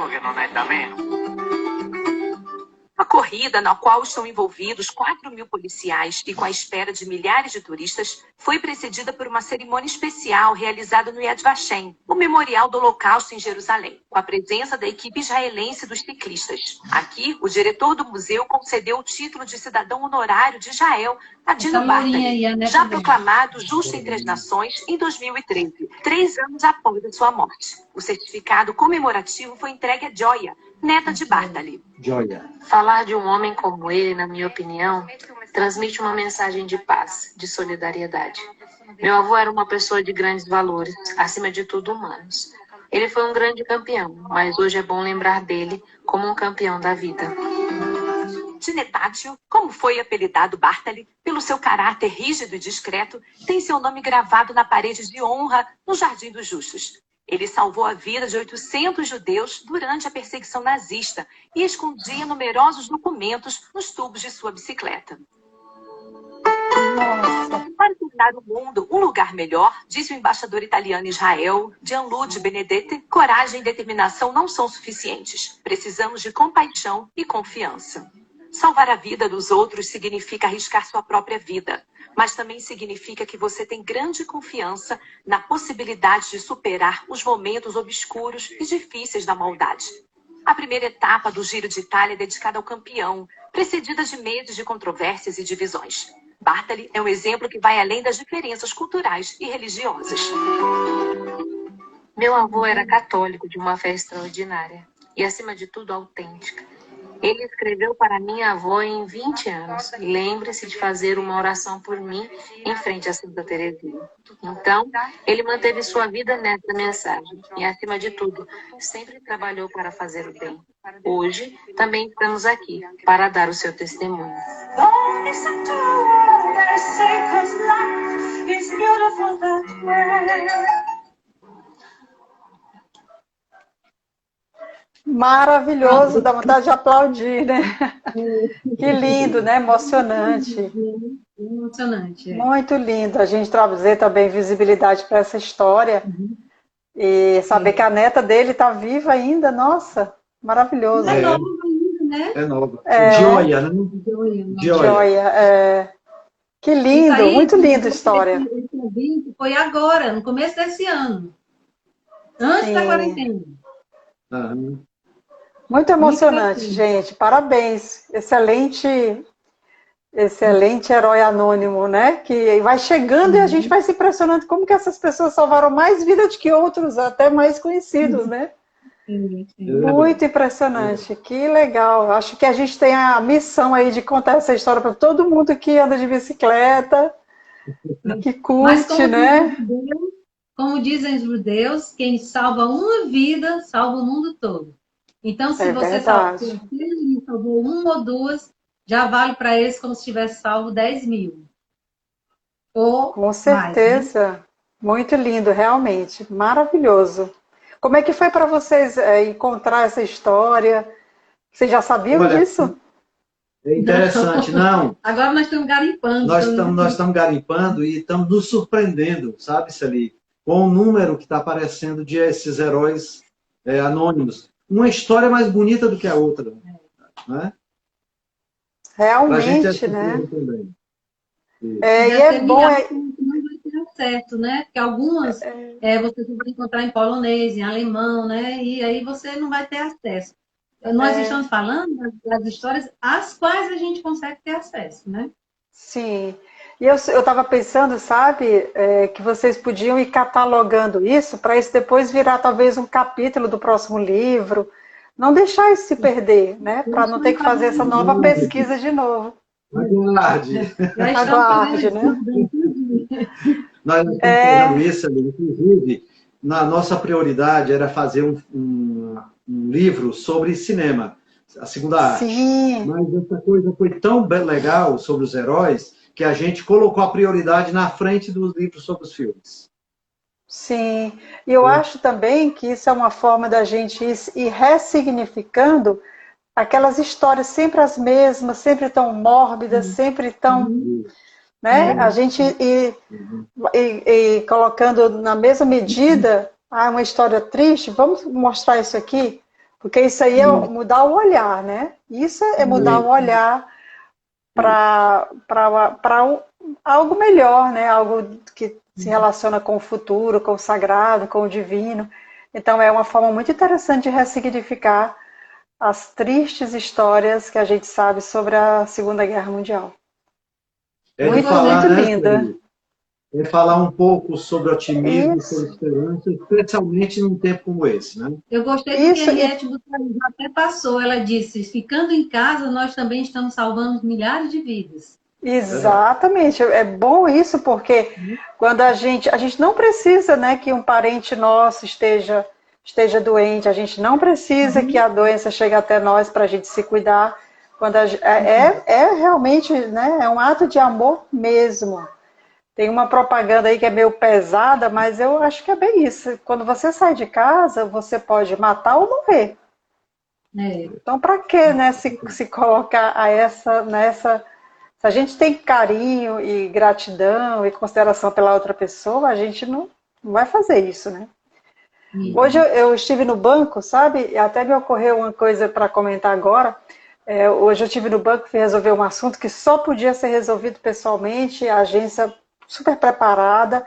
A corrida, na qual estão envolvidos 4.000 policiais e com a espera de milhares de turistas, foi precedida por uma cerimônia especial realizada no Yad Vashem, o Memorial do Holocausto em Jerusalém, com a presença da equipe israelense dos ciclistas. Aqui, o diretor do museu concedeu o título de cidadão honorário de Israel a Dino Bartali, já proclamado justo entre as nações em 2013, 3 anos após a sua morte. O certificado comemorativo foi entregue a Joia, neta de Bartali. Joia. Falar de um homem como ele, na minha opinião, transmite uma mensagem de paz, de solidariedade. Meu avô era uma pessoa de grandes valores, acima de tudo humanos. Ele foi um grande campeão, mas hoje é bom lembrar dele como um campeão da vida. Dinetatio, como foi apelidado Bartali, pelo seu caráter rígido e discreto, tem seu nome gravado na parede de honra no Jardim dos Justos. Ele salvou a vida de 800 judeus durante a perseguição nazista e escondia numerosos documentos nos tubos de sua bicicleta. Nossa. Para tornar o mundo um lugar melhor, disse o embaixador italiano em Israel, Gianluigi Benedetti, coragem e determinação não são suficientes. Precisamos de compaixão e confiança. Salvar a vida dos outros significa arriscar sua própria vida, mas também significa que você tem grande confiança na possibilidade de superar os momentos obscuros e difíceis da maldade. A primeira etapa do Giro de Itália é dedicada ao campeão, precedida de meses de controvérsias e divisões. Bartali é um exemplo que vai além das diferenças culturais e religiosas. Meu avô era católico de uma fé extraordinária e, acima de tudo, autêntica. Ele escreveu para minha avó em 20 anos. Lembre-se de fazer uma oração por mim em frente a Santa Teresinha. Então, ele manteve sua vida nessa mensagem. E, acima de tudo, sempre trabalhou para fazer o bem. Hoje, também estamos aqui para dar o seu testemunho. Maravilhoso, dá vontade de aplaudir, né? Que lindo, né? Emocionante. Emocionante. Muito lindo. A gente trazer também visibilidade para essa história. E saber que a neta dele está viva ainda, nossa, maravilhoso. É nova ainda, né? É nova. Joia, né? Joia. Que lindo, Aí, muito linda a história. Esse evento foi agora, no começo desse ano. Antes da quarentena. Muito emocionante, gente. Parabéns. Excelente Excelente herói anônimo, né? Que vai chegando e a gente vai se impressionando como que essas pessoas salvaram mais vida do que outros, até mais conhecidos, né? Sim, É sim. Muito verdade. impressionante, que legal. Acho que a gente tem a missão aí de contar essa história para todo mundo que anda de bicicleta, que Mas curte, né? como dizem os judeus, quem salva uma vida, salva o mundo todo. Então, se É você salvou verdade, salvou uma ou duas, já vale para eles como se tivesse salvo 10.000. Ou com mais, né? certeza. Muito lindo, realmente, maravilhoso. Como é que foi para vocês encontrar essa história? Vocês já sabiam Olha, disso? é interessante. Não, Agora nós estamos garimpando. nós estamos garimpando e estamos nos surpreendendo, sabe, Celi, com o número que está aparecendo de esses heróis anônimos. Uma história mais bonita do que a outra, né? Para a gente é Realmente, né? surpresa também. E É, e deve é ter bom, milhares que não vai ter acesso, né? Porque algumas você vai encontrar em polonês, em alemão, né? E aí você não vai ter acesso. Nós estamos falando das histórias às quais a gente consegue ter acesso, né? sim. E eu estava pensando, sabe, que vocês podiam ir catalogando isso para isso depois virar talvez um capítulo do próximo livro. Não deixar isso se perder, né? Já Para não ter estamos que fazer essa fazendo nova Aguarde, pesquisa de novo. aguarde. Já estamos fazendo Aguarde, isso né? bem tudinho. Nós estamos fazendo É, isso, ali. Inclusive, na nossa prioridade era fazer um livro sobre cinema, a segunda arte. sim, Mas essa coisa foi tão legal sobre os heróis que a gente colocou a prioridade na frente dos livros sobre os filmes. sim. E eu acho também que isso é uma forma da gente ir ressignificando aquelas histórias sempre as mesmas, sempre tão mórbidas, sempre tão, né? A É, gente e colocando na mesma medida, uma história triste, vamos mostrar isso aqui, porque isso aí é mudar o olhar, né? Isso é mudar o olhar para algo melhor, né? Algo que se relaciona com o futuro, com o sagrado, com o divino. Então é uma forma muito interessante de ressignificar as tristes histórias que a gente sabe sobre a Segunda Guerra Mundial. É eu de Muito, gostei falar, muito né, linda. Celi? É falar um pouco sobre otimismo, sobre Isso, esperança, especialmente num tempo como esse, né? Eu gostei do que a isso, e Henriette Butrão até passou. Ela disse: ficando em casa, nós também estamos salvando milhares de vidas. Verdade. exatamente, é bom isso porque quando a gente não precisa, né, que um parente nosso esteja doente, a gente não precisa que a doença chegue até nós para a gente se cuidar. Quando é realmente, né, é um ato de amor mesmo. Tem uma propaganda aí que é meio pesada, mas eu acho que é bem isso. Quando você sai de casa, você pode matar ou morrer. É, Então, para que, né, se colocar nessa. Se a gente tem carinho e gratidão e consideração pela outra pessoa, a gente não vai fazer isso, né? Hoje eu estive no banco, sabe? E até me ocorreu uma coisa para comentar agora. Hoje eu estive no banco e fui resolver um assunto que só podia ser resolvido pessoalmente, a agência super preparada,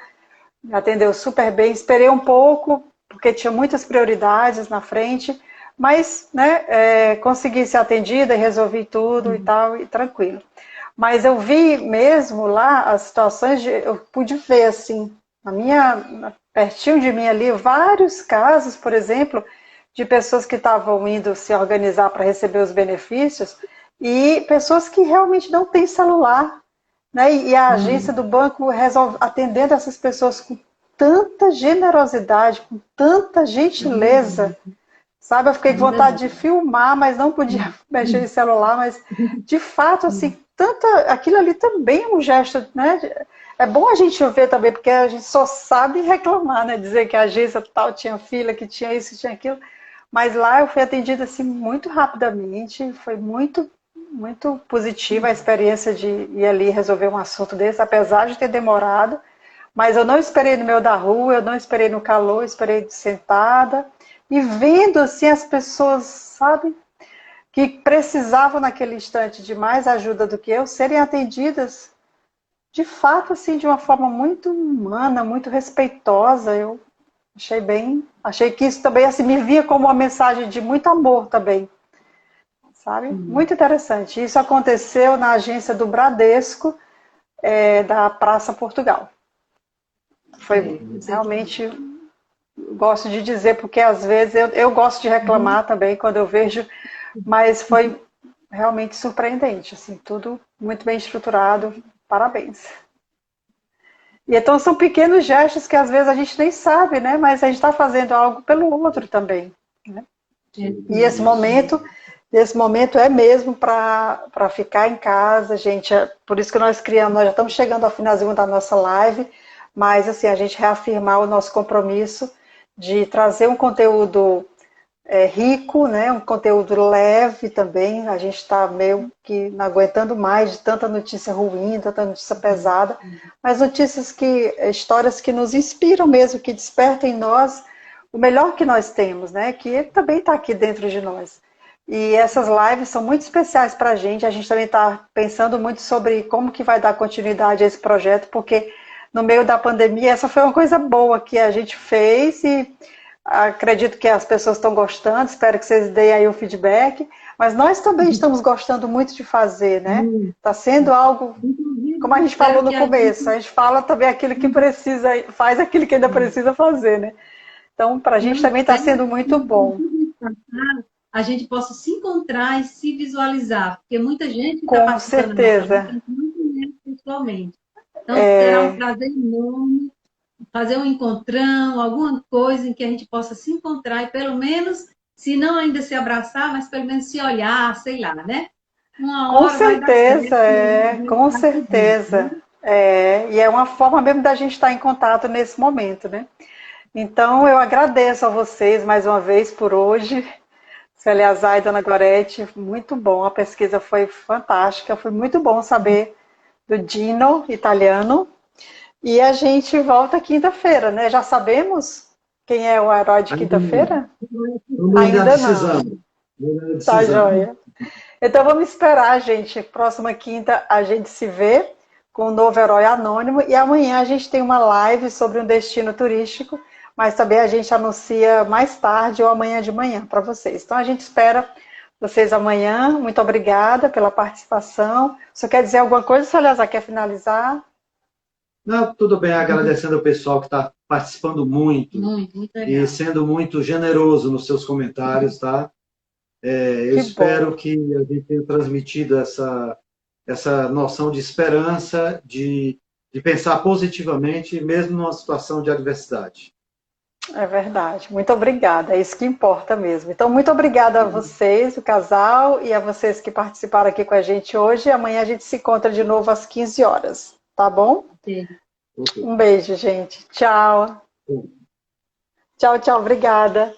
me atendeu super bem. Esperei um pouco, porque tinha muitas prioridades na frente, mas né, consegui ser atendida e resolvi tudo e tal, e tranquilo. Mas eu vi mesmo lá as situações, eu pude ver assim, pertinho de mim ali, vários casos, por exemplo, de pessoas que estavam indo se organizar para receber os benefícios e pessoas que realmente não têm celular, né? E a agência do banco atendendo essas pessoas com tanta generosidade, com tanta gentileza, sabe? Eu fiquei com vontade de filmar, mas não podia mexer em celular, mas de fato, assim, aquilo ali também é um gesto, né? É bom a gente ver também, porque a gente só sabe reclamar, né? Dizer que a agência tal tinha fila, que tinha isso, tinha aquilo. Mas lá eu fui atendida assim muito rapidamente, foi muito muito positiva a experiência de ir ali resolver um assunto desse, apesar de ter demorado. Mas eu não esperei no meio da rua, eu não esperei no calor, eu esperei sentada e vendo assim as pessoas, sabe, que precisavam naquele instante de mais ajuda do que eu, serem atendidas de fato assim de uma forma muito humana, muito respeitosa. Eu achei que isso também assim me via como uma mensagem de muito amor também, sabe? Muito interessante. Isso aconteceu na agência do Bradesco, da Praça Portugal. Foi realmente, gosto de dizer, porque às vezes eu gosto de reclamar também quando eu vejo, mas foi realmente surpreendente, assim, tudo muito bem estruturado. Parabéns. E então são pequenos gestos que às vezes a gente nem sabe, né? Mas a gente está fazendo algo pelo outro também, né? E esse momento é mesmo para ficar em casa, gente. Por isso que nós criamos, nós já estamos chegando ao finalzinho da nossa live, mas assim, a gente reafirmar o nosso compromisso de trazer um conteúdo rico, né? Um conteúdo leve também. A gente está meio que não aguentando mais de tanta notícia ruim, tanta notícia pesada, mas histórias que nos inspiram mesmo, que despertam em nós o melhor que nós temos, né? Que também está aqui dentro de nós. E essas lives são muito especiais para a gente também está pensando muito sobre como que vai dar continuidade a esse projeto, porque no meio da pandemia essa foi uma coisa boa que a gente fez e acredito que as pessoas estão gostando, espero que vocês deem aí o feedback, mas nós também estamos gostando muito de fazer, né? Está sendo algo, como a gente falou no começo, a gente fala também aquilo que precisa, faz aquilo que ainda precisa fazer, né? Então, para a gente também está sendo muito bom. A gente possa se encontrar e se visualizar, porque muita gente está Com participando certeza. da nossa não conhece pessoalmente. Então, será um prazer enorme fazer um encontrão, alguma coisa em que a gente possa se encontrar e pelo menos, se não ainda se abraçar, mas pelo menos se olhar, sei lá, né? Uma hora vai dar certo. Com certeza. E é uma forma mesmo da gente estar em contato nesse momento, né? Então, eu agradeço a vocês mais uma vez por hoje. Célia Azar e Dona Gorete, muito bom. A pesquisa foi fantástica. Foi muito bom saber do Dino italiano. E a gente volta quinta-feira, né? Já sabemos quem é o herói de quinta-feira? Ainda não. Tá joia. Então vamos esperar, gente. Próxima quinta a gente se vê com o novo herói anônimo. E amanhã a gente tem uma live sobre um destino turístico, mas também a gente anuncia mais tarde ou amanhã de manhã para vocês. Então a gente espera vocês amanhã. Muito obrigada pela participação. Você quer dizer alguma coisa, Salazar? Quer finalizar? Não, tudo bem, agradecendo ao pessoal que está participando muito e sendo muito generoso nos seus comentários, tá? Eu espero que a gente tenha transmitido essa noção de esperança, de pensar positivamente, mesmo numa situação de adversidade. É verdade. Muito obrigada. É isso que importa mesmo. Então, muito obrigada a vocês, o casal, e a vocês que participaram aqui com a gente hoje. Amanhã a gente se encontra de novo às 15 horas. Tá bom? Sim. Um beijo, gente. Tchau. Tchau, tchau. Obrigada.